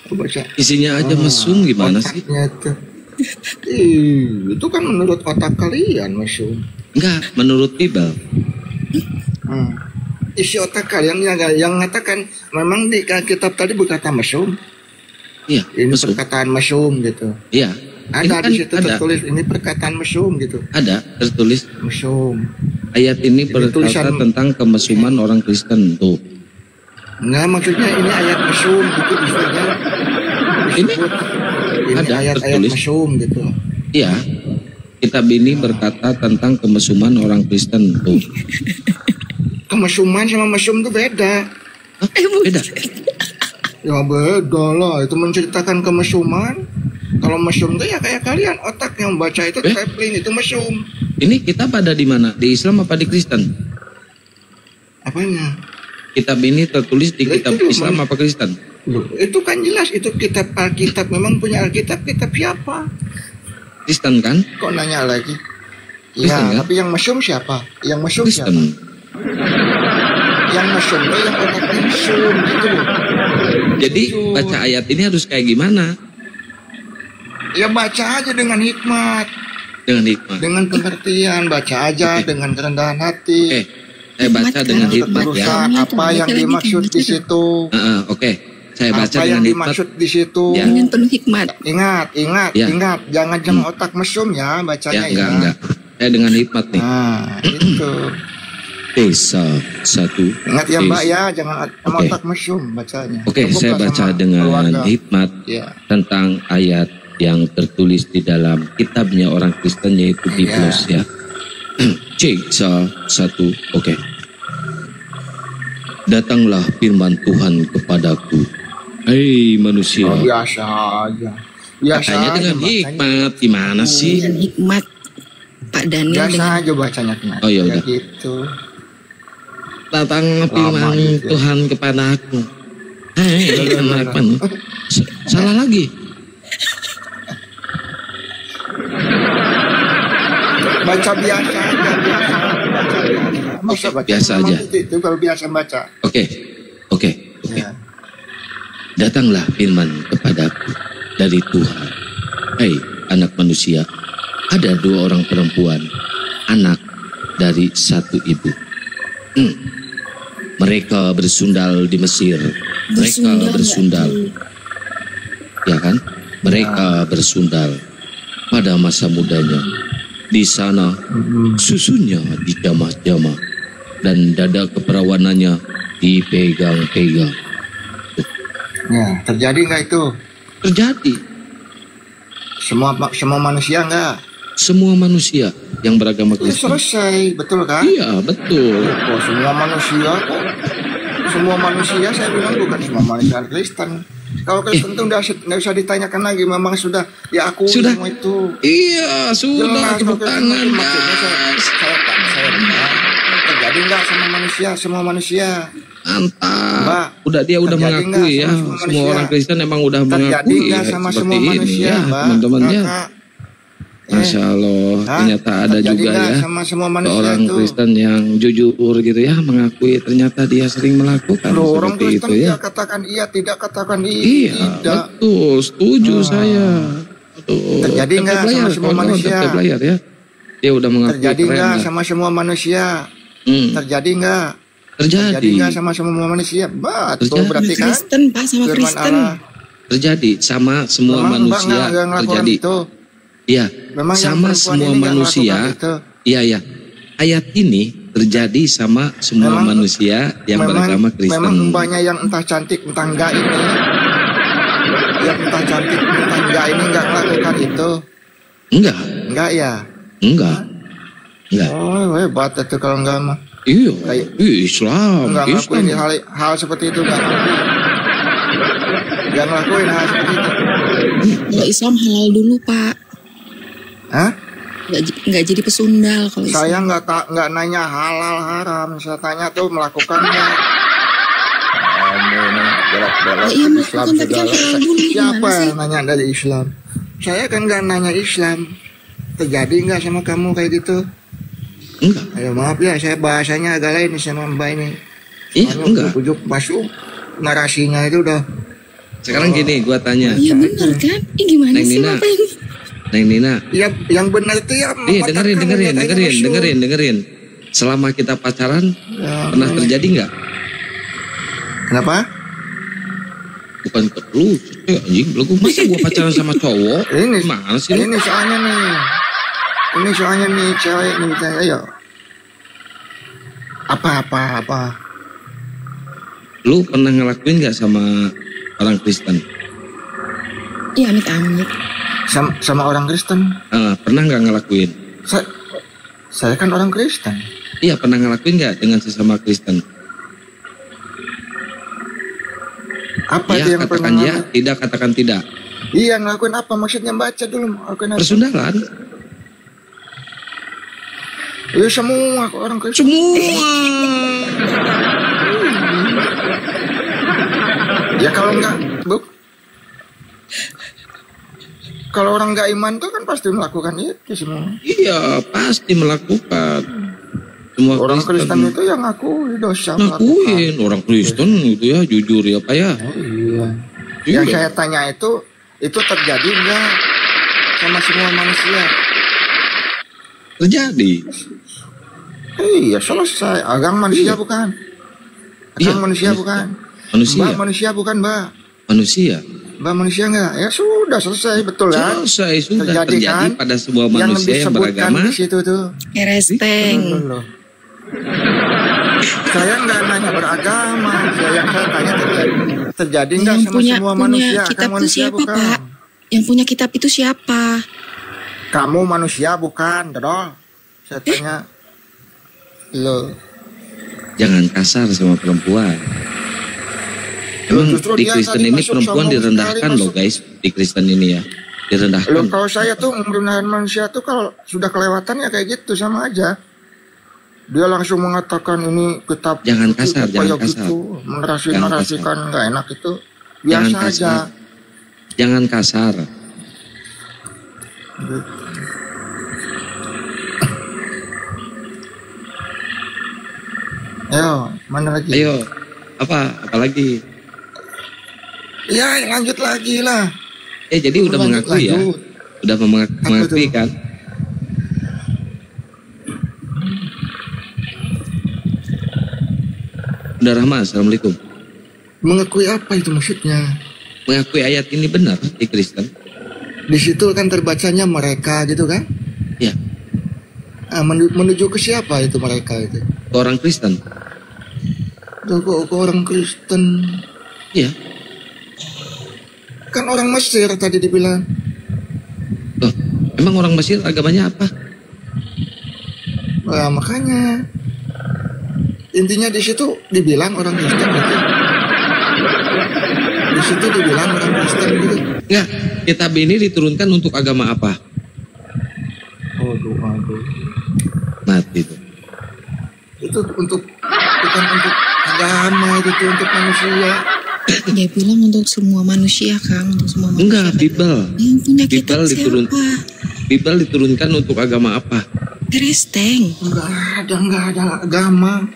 Speaker 1: Baca
Speaker 2: isinya aja mesum gimana sih?
Speaker 1: otaknya tuh. Itu kan menurut otak kalian mesum.
Speaker 2: Enggak, menurut Bible.
Speaker 1: Isi otak kalian yang mengatakan memang di kitab tadi berkata mesum.
Speaker 2: Iya,
Speaker 1: Ini
Speaker 2: mesum.
Speaker 1: perkataan mesum gitu.
Speaker 2: Iya. Ini
Speaker 1: Ada
Speaker 2: kan
Speaker 1: di situ
Speaker 2: ada.
Speaker 1: tertulis ini perkataan mesum gitu.
Speaker 2: Ada tertulis
Speaker 1: Mesum.
Speaker 2: ayat ini berkata
Speaker 1: tulisan-
Speaker 2: tentang kemesuman orang Kristen tuh.
Speaker 1: Nah, maksudnya ini ayat mesum gitu istilahnya.
Speaker 2: Ini
Speaker 1: Ini
Speaker 2: ada
Speaker 1: ayat-ayat
Speaker 2: tertulis.
Speaker 1: mesum gitu.
Speaker 2: Iya. Kitab ini berkata tentang kemesuman orang Kristen tuh.
Speaker 1: Kemesuman sama mesum itu beda.
Speaker 2: Hah? Beda.
Speaker 1: Ya beda lah, itu menceritakan kemesuman. Kalau mesum itu ya kayak kalian, otak yang baca itu traveling itu mesum.
Speaker 2: Ini kitab ada di mana? Di Islam apa di Kristen?
Speaker 1: Apanya?
Speaker 2: Kitab ini tertulis di
Speaker 1: Lah,
Speaker 2: kitab
Speaker 1: itu
Speaker 2: Islam apa Kristen?
Speaker 1: Loh, itu kan jelas itu kitab Alkitab, memang punya Alkitab, kitab siapa?
Speaker 2: Kristen kan?
Speaker 1: Kok nanya lagi?
Speaker 2: Kristen,
Speaker 1: Ya,
Speaker 2: kan?
Speaker 1: tapi yang mesum siapa? Yang mesum
Speaker 2: Kristen.
Speaker 1: siapa? Yang mesum itu yang otaknya mesum gitu loh.
Speaker 2: Jadi baca ayat ini harus kayak gimana?
Speaker 1: Ya baca aja dengan hikmat,
Speaker 2: Dengan hikmat.
Speaker 1: dengan pengertian, baca aja dengan kerendahan hati.
Speaker 2: Saya baca dengan hikmat ya.
Speaker 1: Berusaha apa yang dimaksud di situ.
Speaker 2: Oke. Saya baca
Speaker 1: Apa yang
Speaker 2: dengan hikmat.
Speaker 1: dimaksud di situ.
Speaker 2: Ya.
Speaker 5: Dengan penuh hikmat.
Speaker 1: Ingat,
Speaker 2: Ya.
Speaker 1: ingat, jangan otak mesum ya bacanya
Speaker 2: Ya, enggak. Saya dengan hikmat nih.
Speaker 1: Nah, itu.
Speaker 2: Desa 1.
Speaker 1: Ingat ya Mbak ya, jangan sama
Speaker 2: Oke.
Speaker 1: otak mesum bacanya.
Speaker 2: Oke,
Speaker 1: Terbuka
Speaker 2: saya baca
Speaker 1: sama
Speaker 2: dengan
Speaker 1: keluarga.
Speaker 2: hikmat
Speaker 1: Ya.
Speaker 2: tentang ayat yang tertulis di dalam kitabnya orang Kristen yaitu Biblos ya. Desa 1. Oke. Datanglah firman Tuhan kepadaku. Hei manusia.
Speaker 1: Oh, biasa aja. Biasa
Speaker 2: Katanya
Speaker 1: aja
Speaker 2: dengan
Speaker 1: bacanya.
Speaker 2: hikmat. Gimana sih?
Speaker 5: Dan hikmat. Pak Daniel
Speaker 1: Biasa
Speaker 5: dengan
Speaker 1: aja bacanya kenapa?
Speaker 2: Oh, ya udah.
Speaker 1: Gitu.
Speaker 2: Datang firman
Speaker 1: juga.
Speaker 2: Tuhan kepadaku. Hei anak manusia. Salah lagi.
Speaker 1: Baca biasa aja, biasa. Baca biasa. Masa baca
Speaker 2: Biasa
Speaker 1: memang
Speaker 2: aja.
Speaker 1: Itu kalau biasa baca.
Speaker 2: Oke.
Speaker 1: Ya.
Speaker 2: Datanglah firman kepadaku dari Tuhan. Hei anak manusia, ada 2 orang perempuan, anak dari satu ibu. Mereka bersundal di Mesir. Mereka bersundal. Ya kan? Mereka bersundal pada masa mudanya. Di sana susunya dijamah-jamah dan dada keperawanannya dipegang-pegang.
Speaker 1: Ya, terjadi nggak itu?
Speaker 2: Terjadi.
Speaker 1: Semua manusia nggak?
Speaker 2: Semua manusia yang beragama
Speaker 1: Ya,
Speaker 2: Kristen.
Speaker 1: selesai, betul kan?
Speaker 2: Iya, betul.
Speaker 1: Oh, semua manusia kok. Semua manusia saya bilang bukan semua manusia Kristen. Kalau Kristen itu nggak usah ditanyakan lagi, memang sudah diakui
Speaker 2: Sudah.
Speaker 1: semua itu.
Speaker 2: Iya, sudah
Speaker 1: Jelas,
Speaker 2: tepuk
Speaker 1: kalau
Speaker 2: tangan,
Speaker 1: Kristen maksudnya
Speaker 2: guys.
Speaker 1: saya bilang, terjadi nggak sama manusia, semua manusia.
Speaker 2: Mantap.
Speaker 1: Mbak,
Speaker 2: Udah dia udah
Speaker 1: terjadi
Speaker 2: mengakui
Speaker 1: nggak
Speaker 2: ya.
Speaker 1: sama semua
Speaker 2: Semua
Speaker 1: manusia?
Speaker 2: orang Kristen emang udah
Speaker 1: Terjadi
Speaker 2: mengakui
Speaker 1: nggak
Speaker 2: ya,
Speaker 1: sama
Speaker 2: seperti
Speaker 1: semua
Speaker 2: ini
Speaker 1: manusia,
Speaker 2: ya,
Speaker 1: Mbak?
Speaker 2: teman-teman ya.
Speaker 1: Kakak.
Speaker 2: Masya Allah,
Speaker 1: Hah?
Speaker 2: ternyata ada
Speaker 1: Terjadi
Speaker 2: juga
Speaker 1: nggak
Speaker 2: ya
Speaker 1: sama semua manusia
Speaker 2: seorang
Speaker 1: itu?
Speaker 2: Kristen yang jujur gitu ya, mengakui ternyata dia sering melakukan
Speaker 1: Loh, orang
Speaker 2: seperti
Speaker 1: Kristen
Speaker 2: itu ya.
Speaker 1: tidak katakan iya, tidak katakan
Speaker 2: Iya,
Speaker 1: tidak.
Speaker 2: betul, setuju saya. Aduh,
Speaker 1: Terjadi nggak
Speaker 2: tetap
Speaker 1: sama
Speaker 2: layar,
Speaker 1: semua
Speaker 2: kawan-kawan,
Speaker 1: manusia?
Speaker 2: tetap layar ya. Dia udah mengakui
Speaker 1: Terjadi
Speaker 2: keren
Speaker 1: nggak
Speaker 2: lah.
Speaker 1: sama semua manusia? Terjadi nggak?
Speaker 2: Terjadi,
Speaker 1: Terjadi nggak sama semua manusia? Betul,
Speaker 2: Terjadi.
Speaker 1: berarti kan?
Speaker 5: Kristen Pak sama
Speaker 1: Firman
Speaker 5: Kristen.
Speaker 1: Allah.
Speaker 2: terjadi sama semua
Speaker 1: Memang Mbak
Speaker 2: manusia
Speaker 1: nggak ngelakukan
Speaker 2: terjadi.
Speaker 1: itu.
Speaker 2: Iya,
Speaker 1: Memang yang
Speaker 2: sama
Speaker 1: perempuan
Speaker 2: semua
Speaker 1: ini nggak
Speaker 2: manusia.
Speaker 1: melakukan itu.
Speaker 2: Iya. Ayat ini terjadi sama semua
Speaker 1: Memang-
Speaker 2: manusia yang beragama Kristen.
Speaker 1: Memang mbaknya yang entah cantik entah enggak ini, yang entah cantik entah enggak ini nggak melakukan itu, enggak ya?
Speaker 2: Enggak.
Speaker 1: Oh, hebat itu kalau enggak mah.
Speaker 2: Iya,
Speaker 1: Kayak-
Speaker 2: Islam.
Speaker 1: Enggak ngelakuin
Speaker 2: Islam.
Speaker 1: hal seperti itu enggak. Enggak ngelakuin hal seperti itu.
Speaker 5: Kalau Islam halal dulu Pak.
Speaker 1: Hah?
Speaker 5: Nggak jadi pesundal kalau Islam.
Speaker 1: Saya nggak nanya halal haram, saya tanya tuh melakukannya. Kamu nih belok-belok
Speaker 5: Iya,
Speaker 1: Islam
Speaker 5: melakukan, tapi kan
Speaker 1: segala.
Speaker 5: halal dulu,
Speaker 1: Siapa
Speaker 5: gimana sih?
Speaker 1: yang nanya dari Islam? Saya kan nggak nanya Islam. Terjadi nggak sama kamu kayak gitu?
Speaker 2: Enggak.
Speaker 1: Ayo maaf ya, saya bahasanya agak lain sama Mbak ini.
Speaker 2: Iya, enggak.
Speaker 1: Ujuk masuk narasinya itu udah.
Speaker 2: Sekarang gini, gua tanya.
Speaker 5: Iya benar kan? Gimana
Speaker 2: Neng
Speaker 5: sih
Speaker 2: Nina.
Speaker 5: Bapak ini?
Speaker 2: Neng Nina.
Speaker 1: Ya, yang benar itu ya.
Speaker 2: Nih, dengerin. Selama kita pacaran,
Speaker 1: Ya,
Speaker 2: pernah terjadi nggak?
Speaker 1: Kenapa?
Speaker 2: Bukan ke lu, anjing. Lu masa gua pacaran sama cowok?
Speaker 1: Ini
Speaker 2: Gimana sih lu?
Speaker 1: Ini soalnya nih. Ini soalnya nih cewek nih misalnya, ayo. Apa?
Speaker 2: Lu pernah ngelakuin nggak sama orang Kristen?
Speaker 5: Ya amit-amit.
Speaker 1: Sama orang Kristen.
Speaker 2: Pernah nggak ngelakuin?
Speaker 1: Saya kan orang Kristen.
Speaker 2: Iya, pernah ngelakuin nggak dengan sesama Kristen?
Speaker 1: Apa
Speaker 2: Iya,
Speaker 1: itu yang
Speaker 2: katakan
Speaker 1: pernah
Speaker 2: ya, tidak, katakan tidak.
Speaker 1: Iya, ngelakuin apa? Maksudnya baca dulu. Ngelakuin apa?
Speaker 2: Persundalan.
Speaker 1: Iya, semua orang Kristen.
Speaker 2: Semua.
Speaker 1: Ya kalau enggak, kalau orang nggak iman tuh kan pasti melakukan itu semua.
Speaker 2: Iya, pasti melakukan. Semua
Speaker 1: Orang Kristen itu yang ngaku dosa
Speaker 2: ngakuin. Orang Kristen itu ya, jujur ya Pak ya.
Speaker 1: Oh, iya.
Speaker 2: Iya.
Speaker 1: Yang saya tanya itu terjadi enggak sama semua manusia?
Speaker 2: Terjadi.
Speaker 1: Iya, selesai. Agama manusia bukan.
Speaker 2: Iya,
Speaker 1: Agama manusia bukan.
Speaker 2: Manusia.
Speaker 1: Mbak manusia bukan, Mbak.
Speaker 2: Manusia.
Speaker 1: Mbak manusia enggak? Ya sudah selesai, betul kan?
Speaker 2: Selesai, sudah
Speaker 1: Terjadi
Speaker 2: terjadi
Speaker 1: kan?
Speaker 2: pada sebuah manusia yang
Speaker 1: disebutkan
Speaker 2: beragama.
Speaker 1: di situ tuh.
Speaker 5: Keresteng.
Speaker 1: Loh. Saya nggak nanya beragama, yang saya tanya terjadi nggak
Speaker 5: Yang
Speaker 1: sama semua manusia?
Speaker 5: kitab
Speaker 1: Kamu
Speaker 5: itu
Speaker 1: manusia
Speaker 5: siapa,
Speaker 1: bukan?
Speaker 5: Pak? Yang punya kitab itu siapa?
Speaker 1: Kamu manusia bukan, Dodol? Saya tanya, lo.
Speaker 2: Jangan kasar sama perempuan. Emang
Speaker 1: Justru
Speaker 2: di
Speaker 1: dia
Speaker 2: Kristen
Speaker 1: tadi
Speaker 2: ini
Speaker 1: masuk
Speaker 2: perempuan
Speaker 1: sombong
Speaker 2: direndahkan
Speaker 1: sekali,
Speaker 2: loh guys. Di Kristen ini ya, direndahkan.
Speaker 1: Lo kalau saya tuh merendahkan manusia tuh kalau sudah kelewatan ya kayak gitu sama aja. Dia langsung mengatakan ini kitab.
Speaker 2: Jangan kasar, jangan kasar.
Speaker 1: Gitu.
Speaker 2: Jangan
Speaker 1: Menarasikan nggak enak itu biasa
Speaker 2: Jangan
Speaker 1: aja.
Speaker 2: kasar. Jangan kasar.
Speaker 1: Ayo, mana lagi?
Speaker 2: Ayo, apa lagi?
Speaker 1: Ya, lanjut lagi lah.
Speaker 2: Jadi udah mengakui ya, udah mengakui kan? Udah Rahma, assalamualaikum.
Speaker 1: Mengakui apa itu maksudnya?
Speaker 2: Mengakui ayat ini benar di Kristen?
Speaker 1: Di situ kan terbacanya mereka gitu kan?
Speaker 2: Ya.
Speaker 1: Menuju ke siapa itu mereka itu?
Speaker 2: Orang Kristen.
Speaker 1: Ke orang Kristen.
Speaker 2: Iya.
Speaker 1: Kan orang Mesir tadi dibilang.
Speaker 2: Loh, emang orang Mesir agamanya apa?
Speaker 1: Nah, makanya intinya di situ dibilang orang Kristen gitu. Di situ dibilang orang Kristen gitu.
Speaker 2: Enggak, kitab ini diturunkan untuk agama apa?
Speaker 1: Aduh.
Speaker 2: Mati tuh.
Speaker 1: Itu untuk bukan untuk agama itu tuh, untuk manusia.
Speaker 5: Dia bilang untuk semua manusia, Kang, untuk semua manusia.
Speaker 2: Enggak, Bible.
Speaker 5: Yang punya kitab
Speaker 2: Bible
Speaker 5: siapa?
Speaker 2: Bible diturunkan untuk agama apa?
Speaker 5: Kristen.
Speaker 1: Enggak ada agama.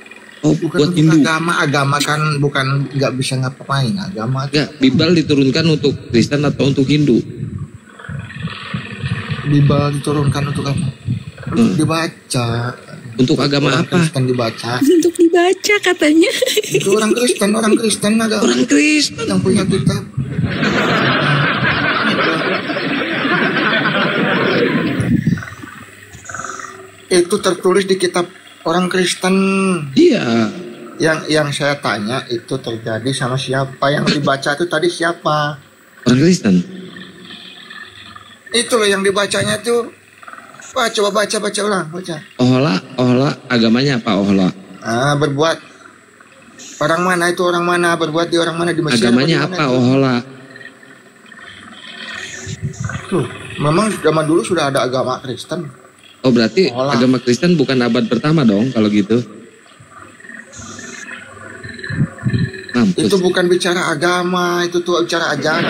Speaker 2: Oh,
Speaker 1: Bukan
Speaker 2: buat
Speaker 1: untuk
Speaker 2: Hindu.
Speaker 1: agama kan bukan nggak bisa ngapain agama.
Speaker 2: Enggak, Bible diturunkan untuk Kristen atau untuk Hindu?
Speaker 1: Bible diturunkan untuk apa? Untuk dibaca.
Speaker 2: Untuk agama
Speaker 1: Orang
Speaker 2: apa?
Speaker 1: Kristen dibaca.
Speaker 5: Untuk dibaca katanya.
Speaker 1: Itu orang Kristen agama.
Speaker 2: Orang Kristen.
Speaker 1: Yang punya kitab. Itu tertulis di kitab orang Kristen.
Speaker 2: Iya.
Speaker 1: Yang saya tanya itu terjadi sama siapa? Yang dibaca itu tadi siapa?
Speaker 2: Orang Kristen.
Speaker 1: Itu loh yang dibacanya tuh. Wah, coba baca ulang, baca.
Speaker 2: Ohola, agamanya apa Ohola?
Speaker 1: Berbuat. Orang mana itu orang mana? Berbuat di orang mana di Mesir?
Speaker 2: Agamanya apa Ohola?
Speaker 1: Tuh, memang zaman dulu sudah ada agama Kristen.
Speaker 2: Oh berarti
Speaker 1: Ohola.
Speaker 2: agama Kristen bukan abad pertama dong kalau gitu. Mampus.
Speaker 1: Itu bukan bicara agama, itu tuh bicara ajaran.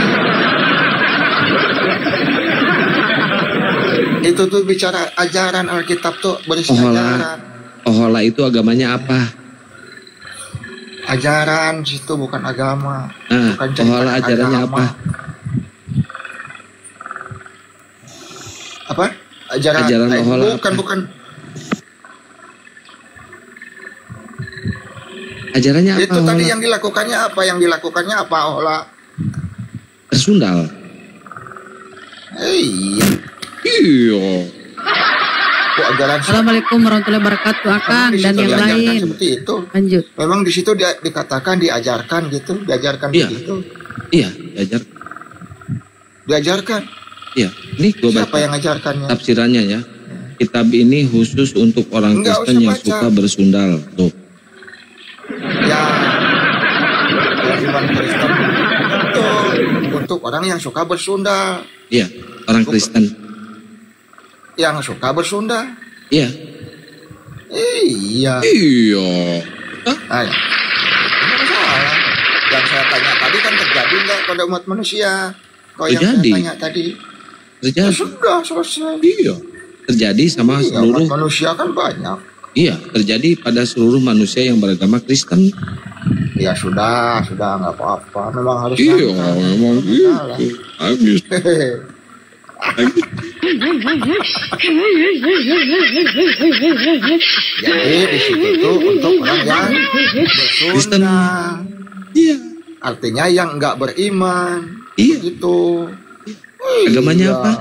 Speaker 1: Itu tuh bicara ajaran Alkitab tuh berisi
Speaker 2: Ohola.
Speaker 1: ajaran.
Speaker 2: Ohola itu agamanya apa?
Speaker 1: Ajaran situ bukan agama.
Speaker 2: Nah,
Speaker 1: Bukan cerita
Speaker 2: Ohola ajarannya
Speaker 1: agama.
Speaker 2: apa?
Speaker 1: Apa? Ajaran
Speaker 2: Ohola
Speaker 1: bukan
Speaker 2: apa?
Speaker 1: bukan.
Speaker 2: Ajarannya apa?
Speaker 1: Itu tadi
Speaker 2: Ohola?
Speaker 1: yang dilakukannya apa? Yang dilakukannya apa Ohola?
Speaker 2: Bersundal.
Speaker 1: Iya.
Speaker 2: Iya.
Speaker 1: Kok ajaran
Speaker 5: Assalamualaikum warahmatullahi wabarakatuh, Akang
Speaker 1: Memang di
Speaker 5: dan
Speaker 1: situ
Speaker 5: yang
Speaker 1: diajarkan
Speaker 5: lain.
Speaker 1: seperti itu.
Speaker 5: Lanjut.
Speaker 1: Memang di situ dikatakan diajarkan gitu, diajarkan
Speaker 2: Iya.
Speaker 1: begitu.
Speaker 2: Iya, diajar.
Speaker 1: Diajarkan.
Speaker 2: Iya, ini gue
Speaker 1: Siapa
Speaker 2: baca
Speaker 1: yang ngajarkannya?
Speaker 2: tafsirannya ya. Kitab ini khusus untuk orang
Speaker 1: Enggak
Speaker 2: Kristen
Speaker 1: usah
Speaker 2: yang
Speaker 1: baca.
Speaker 2: suka bersundal. Tuh.
Speaker 1: Ya, iman Kristen untuk orang yang suka bersundal,
Speaker 2: Iya, orang Kristen.
Speaker 1: yang suka bersundal.
Speaker 2: Iya.
Speaker 1: Iya.
Speaker 2: Iya.
Speaker 1: Nah, ya. Ini masalah. Yang saya tanya tadi kan terjadi nggak pada umat manusia? Kalau yang saya
Speaker 2: Terjadi.
Speaker 1: tanya tadi, ya
Speaker 2: Terjadi.
Speaker 1: sudah selesai.
Speaker 2: Iya. Terjadi sama
Speaker 1: Iya,
Speaker 2: seluruh.
Speaker 1: umat manusia kan banyak.
Speaker 2: Iya, terjadi pada seluruh manusia yang beragama Kristen.
Speaker 1: Ya sudah nggak apa-apa. Memang harus.
Speaker 2: Iya,
Speaker 1: nyantai.
Speaker 2: memang
Speaker 1: Salah.
Speaker 2: gitu. Habis.
Speaker 1: Hehehe. Jadi di situ tuh untuk orang yang
Speaker 2: Kristen.
Speaker 1: bersundal.
Speaker 2: Iya.
Speaker 1: Artinya yang nggak beriman.
Speaker 2: Iya.
Speaker 1: Gitu.
Speaker 2: Agamanya
Speaker 1: Iya.
Speaker 2: apa?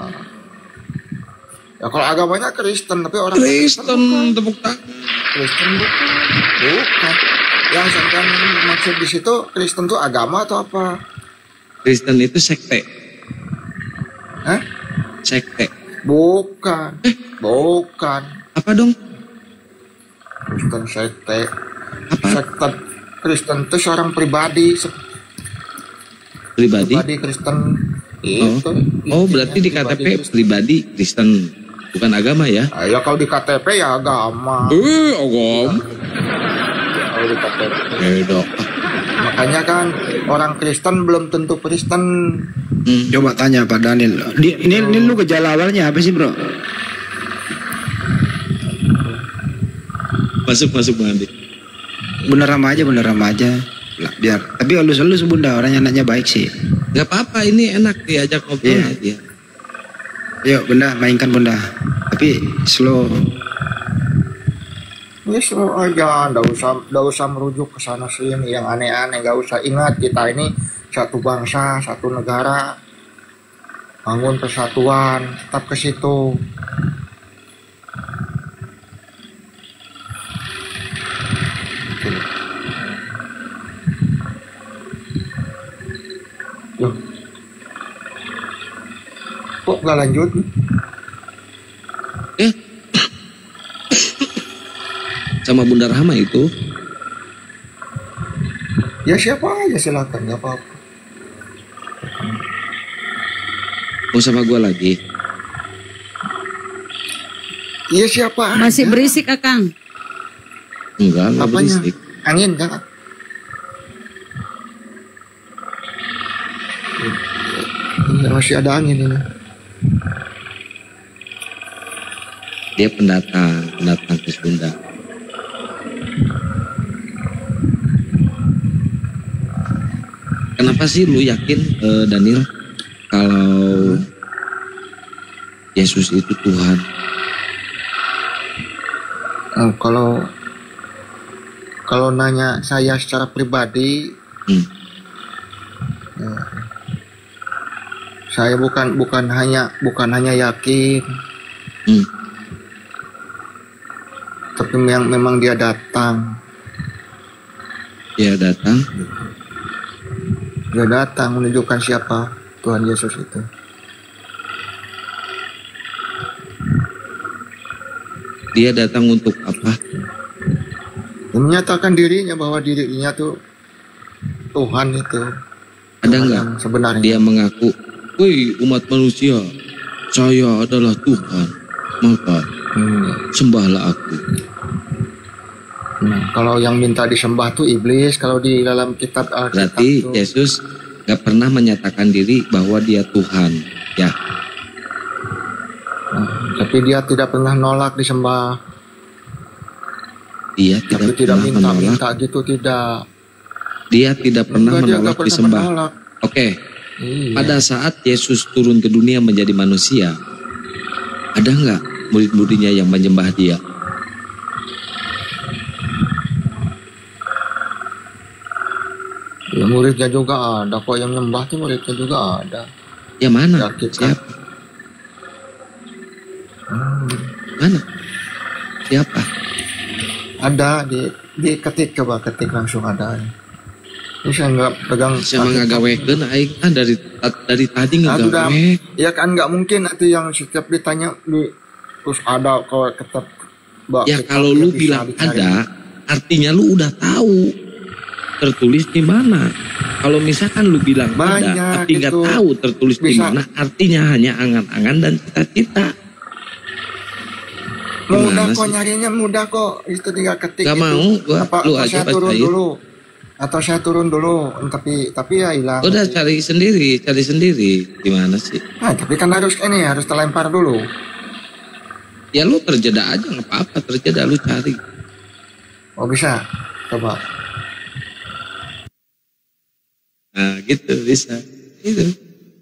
Speaker 1: Ya kalau agamanya Kristen, tapi orang
Speaker 2: Kristen, tepuk tangan.
Speaker 1: Kristen bukan. Yang saya maksud di situ Kristen tuh agama atau apa?
Speaker 2: Kristen itu sekte.
Speaker 1: Hah?
Speaker 2: Sekte.
Speaker 1: Bukan. Bukan.
Speaker 2: Apa dong?
Speaker 1: Kristen sekte.
Speaker 2: Apa?
Speaker 1: Sekte Kristen itu seorang pribadi.
Speaker 2: Pribadi?
Speaker 1: Pribadi Kristen. Itu.
Speaker 2: Oh, berarti di KTP pribadi Kristen, bukan agama ya?
Speaker 1: Ya kalau di KTP ya agama.
Speaker 2: Agama.
Speaker 1: Kalau di KTP.
Speaker 2: Beda.
Speaker 1: Makanya kan orang Kristen belum tentu Kristen.
Speaker 6: Coba tanya Pak Daniel. Ini lu gejala awalnya apa sih, Bro?
Speaker 2: Masuk Bang Andi.
Speaker 6: Bener sama aja. Lah, biar. Tapi halus-halus Bunda, orangnya anaknya baik sih.
Speaker 2: Gak apa-apa, ini enak diajak ngobrol
Speaker 6: Iya.
Speaker 2: aja.
Speaker 6: Yuk Bunda, mainkan Bunda. Tapi slow.
Speaker 1: Ya slow aja, nggak usah merujuk ke sana sini yang aneh-aneh, nggak usah. Ingat kita ini satu bangsa, satu negara, bangun persatuan, tetap ke situ. Loh. Kok nggak lanjut?
Speaker 2: Sama Bunda Rahma itu,
Speaker 1: Ya siapa aja silakan, nggak apa-apa.
Speaker 2: mau sama gue lagi.
Speaker 1: Iya siapa?
Speaker 5: Masih
Speaker 1: aja.
Speaker 5: berisik, Akang.
Speaker 2: Enggak
Speaker 1: Apanya?
Speaker 2: berisik.
Speaker 1: Angin kan? Ya, masih ada angin ini.
Speaker 2: Dia pendatang ke Sunda. Kenapa sih lu yakin Daniel kalau Yesus itu Tuhan?
Speaker 1: Oh, kalau nanya saya secara pribadi, ya, saya bukan hanya yakin, tapi memang dia datang.
Speaker 2: Dia datang.
Speaker 1: Dia datang menunjukkan siapa Tuhan Yesus itu.
Speaker 2: Dia datang untuk apa?
Speaker 1: Dia menyatakan dirinya bahwa dirinya tuh Tuhan itu.
Speaker 2: Ada
Speaker 1: Tuhan
Speaker 2: nggak?
Speaker 1: yang sebenarnya.
Speaker 2: Dia mengaku, "Woi umat manusia, saya adalah Tuhan, maka sembahlah aku."
Speaker 1: Nah, kalau yang minta disembah tuh iblis. Kalau di dalam kitab Alkitab
Speaker 2: Berarti
Speaker 1: tuh,
Speaker 2: Yesus gak pernah menyatakan diri bahwa dia Tuhan. Ya,
Speaker 1: Tapi dia tidak pernah nolak disembah.
Speaker 2: Dia
Speaker 1: Tapi
Speaker 2: tidak
Speaker 1: tidak
Speaker 2: pernah menolak.
Speaker 1: minta-minta gitu, tidak.
Speaker 2: Dia tidak pernah
Speaker 1: Enggak, dia
Speaker 2: menolak
Speaker 1: nggak pernah
Speaker 2: disembah.
Speaker 1: menolak.
Speaker 2: Oke.
Speaker 1: Iya.
Speaker 2: Pada saat Yesus turun ke dunia menjadi manusia, ada nggak murid-muridnya yang menyembah dia?
Speaker 1: Ya, muridnya juga ada kok yang nyembah tuh, muridnya juga ada.
Speaker 2: Ya mana?
Speaker 1: Yakin kan?
Speaker 2: Siapa? Mana? Siapa?
Speaker 1: Ada di ketik, coba ketik langsung ada. Ini saya nggak pegang.
Speaker 2: Siapa ngagawekeun aing kan dari tadi
Speaker 1: Aduh,
Speaker 2: ngagawe.
Speaker 1: ya kan nggak mungkin nanti yang setiap ditanya terus ada kalau tetap.
Speaker 2: Ya kalau lu bilang ada, artinya lu udah tahu tertulis di mana. Kalau misalkan lu bilang
Speaker 1: Banyak
Speaker 2: ada, tapi nggak
Speaker 1: itu.
Speaker 2: tahu tertulis di
Speaker 1: Bisa.
Speaker 2: mana, artinya hanya angan-angan dan cita-cita.
Speaker 1: Mudah
Speaker 2: Gimana
Speaker 1: kok
Speaker 2: sih?
Speaker 1: nyarinya, mudah kok. Itu tinggal ketik.
Speaker 2: Gak
Speaker 1: itu.
Speaker 2: mau, gua lu
Speaker 1: Apa
Speaker 2: aja
Speaker 1: saya turun
Speaker 2: bacain.
Speaker 1: dulu? Atau saya turun dulu, tapi ya hilang.
Speaker 2: Udah cari sendiri. Gimana sih?
Speaker 1: Nah, tapi kan harus terlempar dulu.
Speaker 2: Ya lu terjeda aja, nggak apa-apa terjeda, lu cari.
Speaker 1: Oh bisa, coba.
Speaker 2: Nah gitu bisa. Itu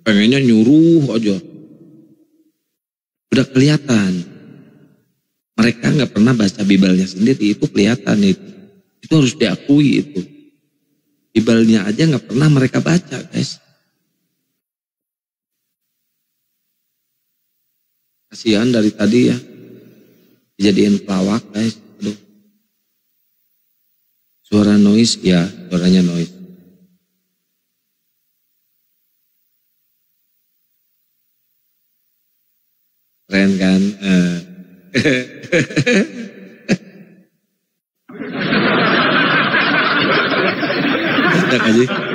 Speaker 2: pengennya nyuruh aja. Udah kelihatan. Mereka nggak pernah baca Bibelnya sendiri, itu kelihatan itu. Itu harus diakui itu. Bibelnya aja nggak pernah mereka baca, guys. Kasihan dari tadi ya, dijadiin pelawak, guys. Aduh. Suara noise, ya, suaranya noise. Keren kan?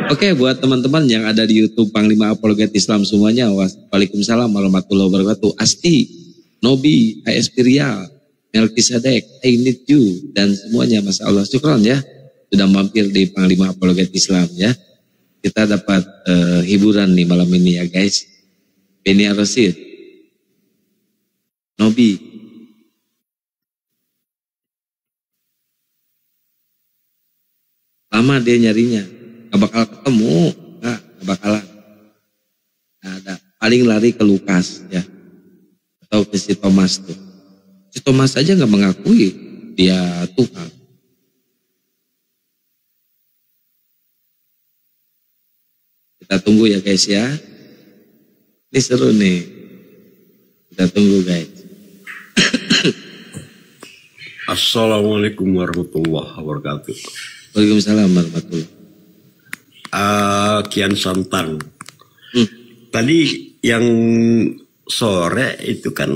Speaker 2: Oke, buat teman-teman yang ada di YouTube Panglima Apologet Islam semuanya, waalaikumsalam warahmatullahi wabarakatuh. Asti, Nobi, AS Pirial, Melkisedek, I Need You, dan semuanya, Masya Allah, syukron ya, sudah mampir di Panglima Apologet Islam ya. Kita dapat hiburan nih malam ini ya guys. Beni Arosid, Nobi, lama dia nyarinya, gak bakal ketemu, gak bakalan. Gak ada, paling lari ke Lukas ya, atau ke si Thomas tuh. Si Thomas aja gak mengakui dia Tuhan. Kita tunggu ya guys ya, ini seru nih, kita tunggu guys.
Speaker 7: Assalamualaikum warahmatullahi wabarakatuh.
Speaker 2: Waalaikumsalam warahmatullahi.
Speaker 7: Kian Santang. Tadi yang sore itu kan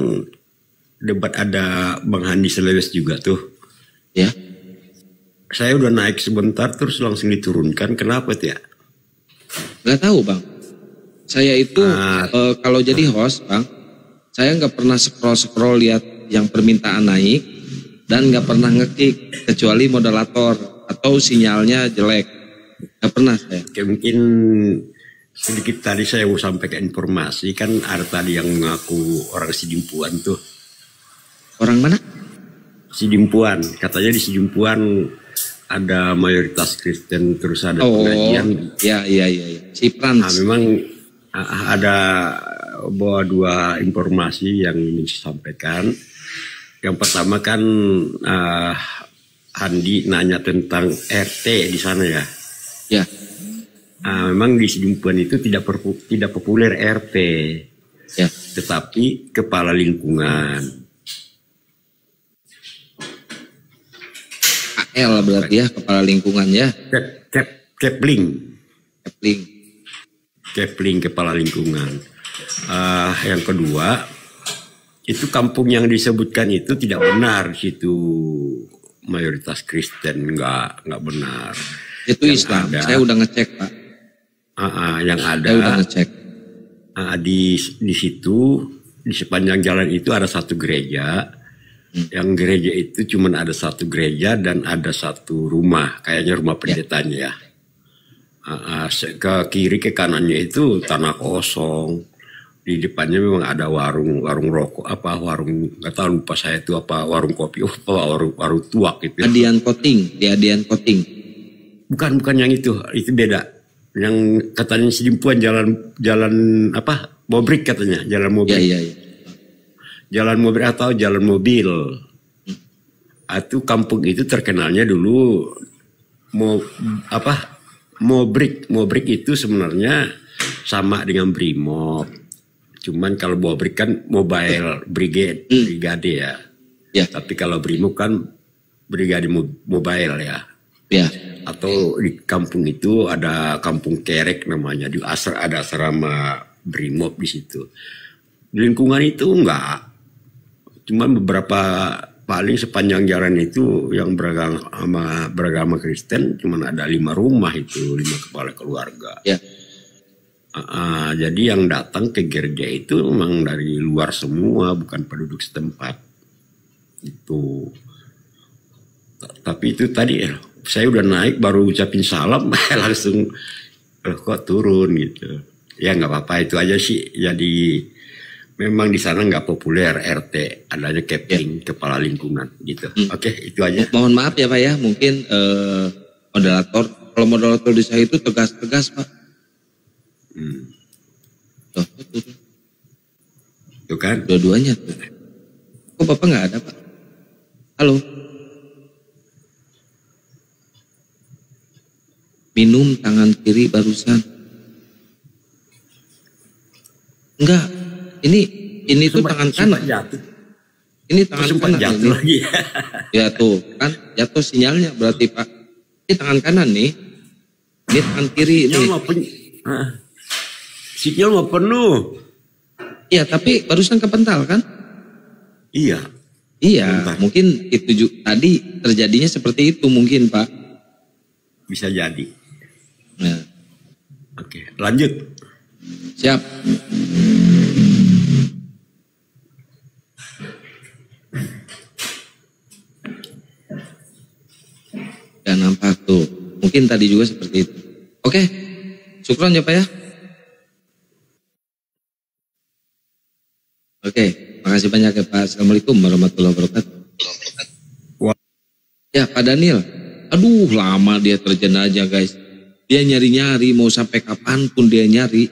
Speaker 7: debat ada Bang Handi Selewes juga tuh.
Speaker 2: Ya.
Speaker 7: Saya udah naik sebentar terus langsung diturunkan. Kenapa tuh ya?
Speaker 2: Gak tahu bang. Saya itu kalau jadi host bang, saya nggak pernah scroll lihat yang permintaan naik dan nggak pernah ngekick kecuali moderator atau sinyalnya jelek. Gak pernah saya.
Speaker 7: Kayak mungkin sedikit tadi saya mau sampaikan informasi, kan ada tadi yang mengaku orang Sidimpuan tuh.
Speaker 2: Orang mana?
Speaker 7: Sidimpuan, katanya di Sidimpuan ada mayoritas Kristen, terus ada pengajian.
Speaker 2: Ya. Si Frans.
Speaker 7: Nah, memang ada bahwa dua informasi yang ingin disampaikan. Yang pertama kan Andi nanya tentang RT di sana ya.
Speaker 2: Ya.
Speaker 7: Memang di Sidimpuan itu tidak populer RT,
Speaker 2: Ya.
Speaker 7: tetapi kepala lingkungan.
Speaker 2: AL berarti ya, kepala lingkungan ya.
Speaker 7: Kepling kepala lingkungan. Yang kedua, itu kampung yang disebutkan itu tidak benar, situ mayoritas Kristen, nggak benar.
Speaker 2: Itu yang Islam. Ada, saya udah ngecek pak.
Speaker 7: Yang ada.
Speaker 2: Saya udah ngecek.
Speaker 7: Di situ di sepanjang jalan itu ada satu gereja. Yang gereja itu cuman ada satu gereja dan ada satu rumah, kayaknya rumah pendetanya ya. Ke kiri ke kanannya itu tanah kosong. Di depannya memang ada warung rokok, warung nggak tahu, lupa saya itu apa, warung kopi, warung tuak gitu.
Speaker 2: Adian Koting, di Adian Koting.
Speaker 7: Bukan yang itu beda. Yang katanya Sidimpuan jalan Mobrik katanya, jalan mobil.
Speaker 2: Iya.
Speaker 7: Jalan mobil atau jalan mobil. Itu kampung itu terkenalnya dulu Mobrik itu sebenarnya sama dengan Brimob. Cuman kalau Mobrik kan mobile brigade ya.
Speaker 2: Ya.
Speaker 7: Tapi kalau Brimob kan brigade mobile ya.
Speaker 2: Ya.
Speaker 7: Atau di kampung itu ada kampung Kerek namanya, ada asrama Brimob di situ. Di lingkungan itu enggak. Cuman beberapa, paling sepanjang jalan itu yang beragama Kristen cuman ada 5 rumah itu, 5 kepala keluarga.
Speaker 2: Ya.
Speaker 7: Jadi yang datang ke gereja itu memang dari luar semua, bukan penduduk setempat. Itu. Tapi itu tadi saya udah naik baru ucapin salam langsung kok turun gitu. Ya nggak apa-apa, itu aja sih. Jadi memang di sana nggak populer RT, adanya captain, kepala lingkungan gitu. Oke, itu aja.
Speaker 2: Mohon maaf ya Pak ya, mungkin kalau moderator di saya itu tegas-tegas Pak.
Speaker 7: Tuh kan?
Speaker 2: Dua-duanya tuh. Kok Bapak nggak ada Pak? Halo. Minum tangan kiri barusan. Enggak. Ini tuh tangan kanan.
Speaker 7: Jatuh.
Speaker 2: Ini tangan kanan.
Speaker 7: Jatuh lagi.
Speaker 2: Ya tuh kan jatuh sinyalnya berarti Pak. Ini tangan kanan nih. Ini tangan kiri nih.
Speaker 7: Sinyal mau penuh.
Speaker 2: Iya, tapi barusan kepental kan?
Speaker 7: Iya.
Speaker 2: Iya,
Speaker 7: Bentar.
Speaker 2: mungkin itu tadi terjadinya seperti itu mungkin Pak.
Speaker 7: Bisa jadi.
Speaker 2: Nah,
Speaker 7: Oke, lanjut.
Speaker 2: siap. Dan nampak tuh, mungkin tadi juga seperti itu. Oke, syukron ya Pak ya. Oke, makasih banyak ya Pak. Assalamualaikum warahmatullahi wabarakatuh. Ya Pak Daniel, aduh lama dia terjenajah guys. Dia nyari-nyari mau sampai kapanpun dia nyari.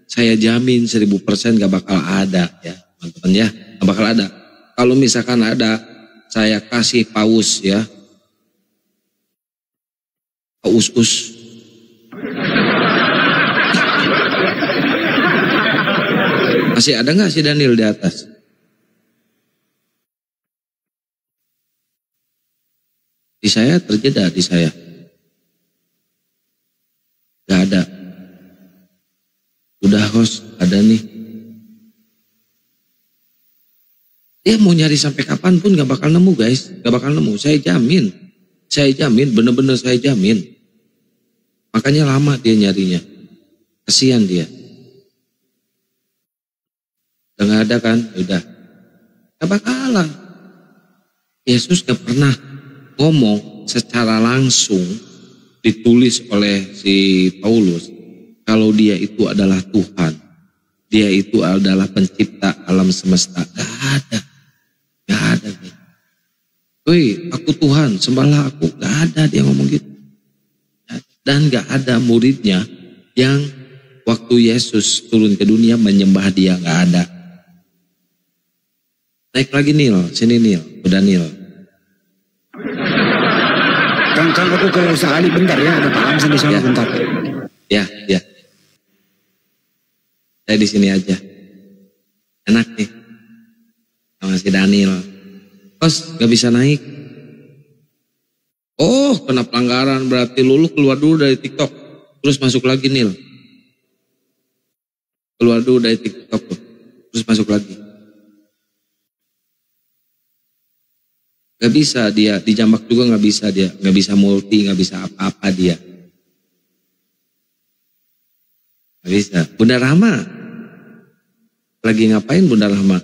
Speaker 2: Saya jamin 1000% gak bakal ada ya teman-teman ya. Gak bakal ada. Kalau misalkan ada, saya kasih paus ya. Paus-us. Masih ada nggak si Daniel di atas? Di saya terjeda, di saya. Gak ada. Udah host, ada nih. Dia mau nyari sampai kapan pun gak bakal nemu guys. Gak bakal nemu, saya jamin. Saya jamin, bener-bener saya jamin. Makanya lama dia nyarinya. Kasihan dia. Udah gak ada kan? Udah. Gak bakalan. Yesus gak pernah ngomong secara langsung ditulis oleh si Paulus. Kalau dia itu adalah Tuhan. Dia itu adalah pencipta alam semesta. Gak ada. Gak ada. Woi, aku Tuhan, sembahlah aku. Gak ada dia ngomong gitu. Dan gak ada muridnya yang waktu Yesus turun ke dunia menyembah dia. Gak ada. Naik lagi Nil, sini Nil, udah Nil.
Speaker 6: Kang aku ke sekali bentar ya, ada Pak Amsan di sana bentar.
Speaker 2: Ya. Saya di sini aja. Enak nih. Sama si Daniel. Kos, gak bisa naik. Oh, kena pelanggaran berarti lu keluar dulu dari TikTok. Terus masuk lagi Nil. Keluar dulu dari TikTok tuh. Terus masuk lagi. Gak bisa dia, dijambak juga gak bisa dia. Gak bisa multi, gak bisa apa-apa dia. Gak bisa. Bunda Rahma. Lagi ngapain Bunda Rahma?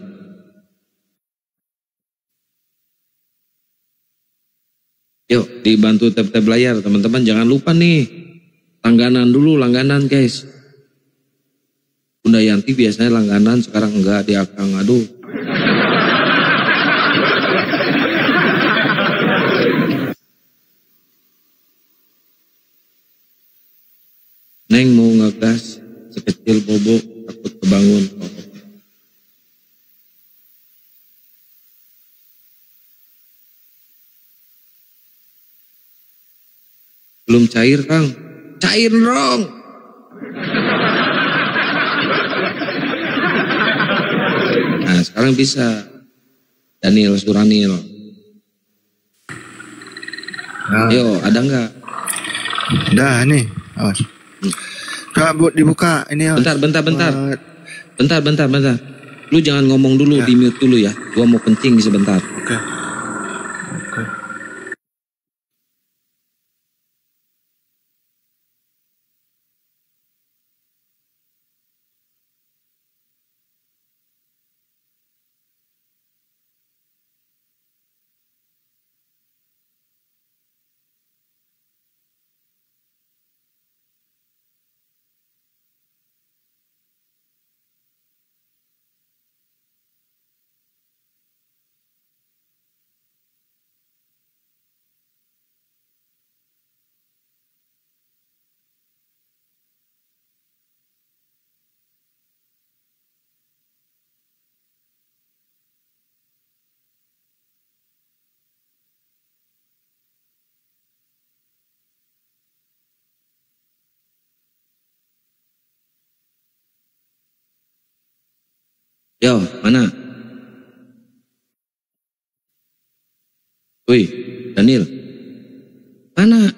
Speaker 2: Yuk dibantu tap-tap layar teman-teman. Jangan lupa nih. Langganan dulu, langganan guys. Bunda Yanti biasanya langganan, sekarang enggak, di Akang. Aduh. Neng mau ngegas, sekecil bobo, takut kebangun. Belum cair, Kang. Cair dong. Nah, sekarang bisa. Daniel Suranil. Yo, ada nggak?
Speaker 1: Dah nih. Awas. Coba buat dibuka ini.
Speaker 2: Bentar. Bentar. Lu jangan ngomong dulu, di mute dulu ya. Gua mau kencing sebentar.
Speaker 1: Oke.
Speaker 2: Yo, mana? Wih, Daniel. Mana?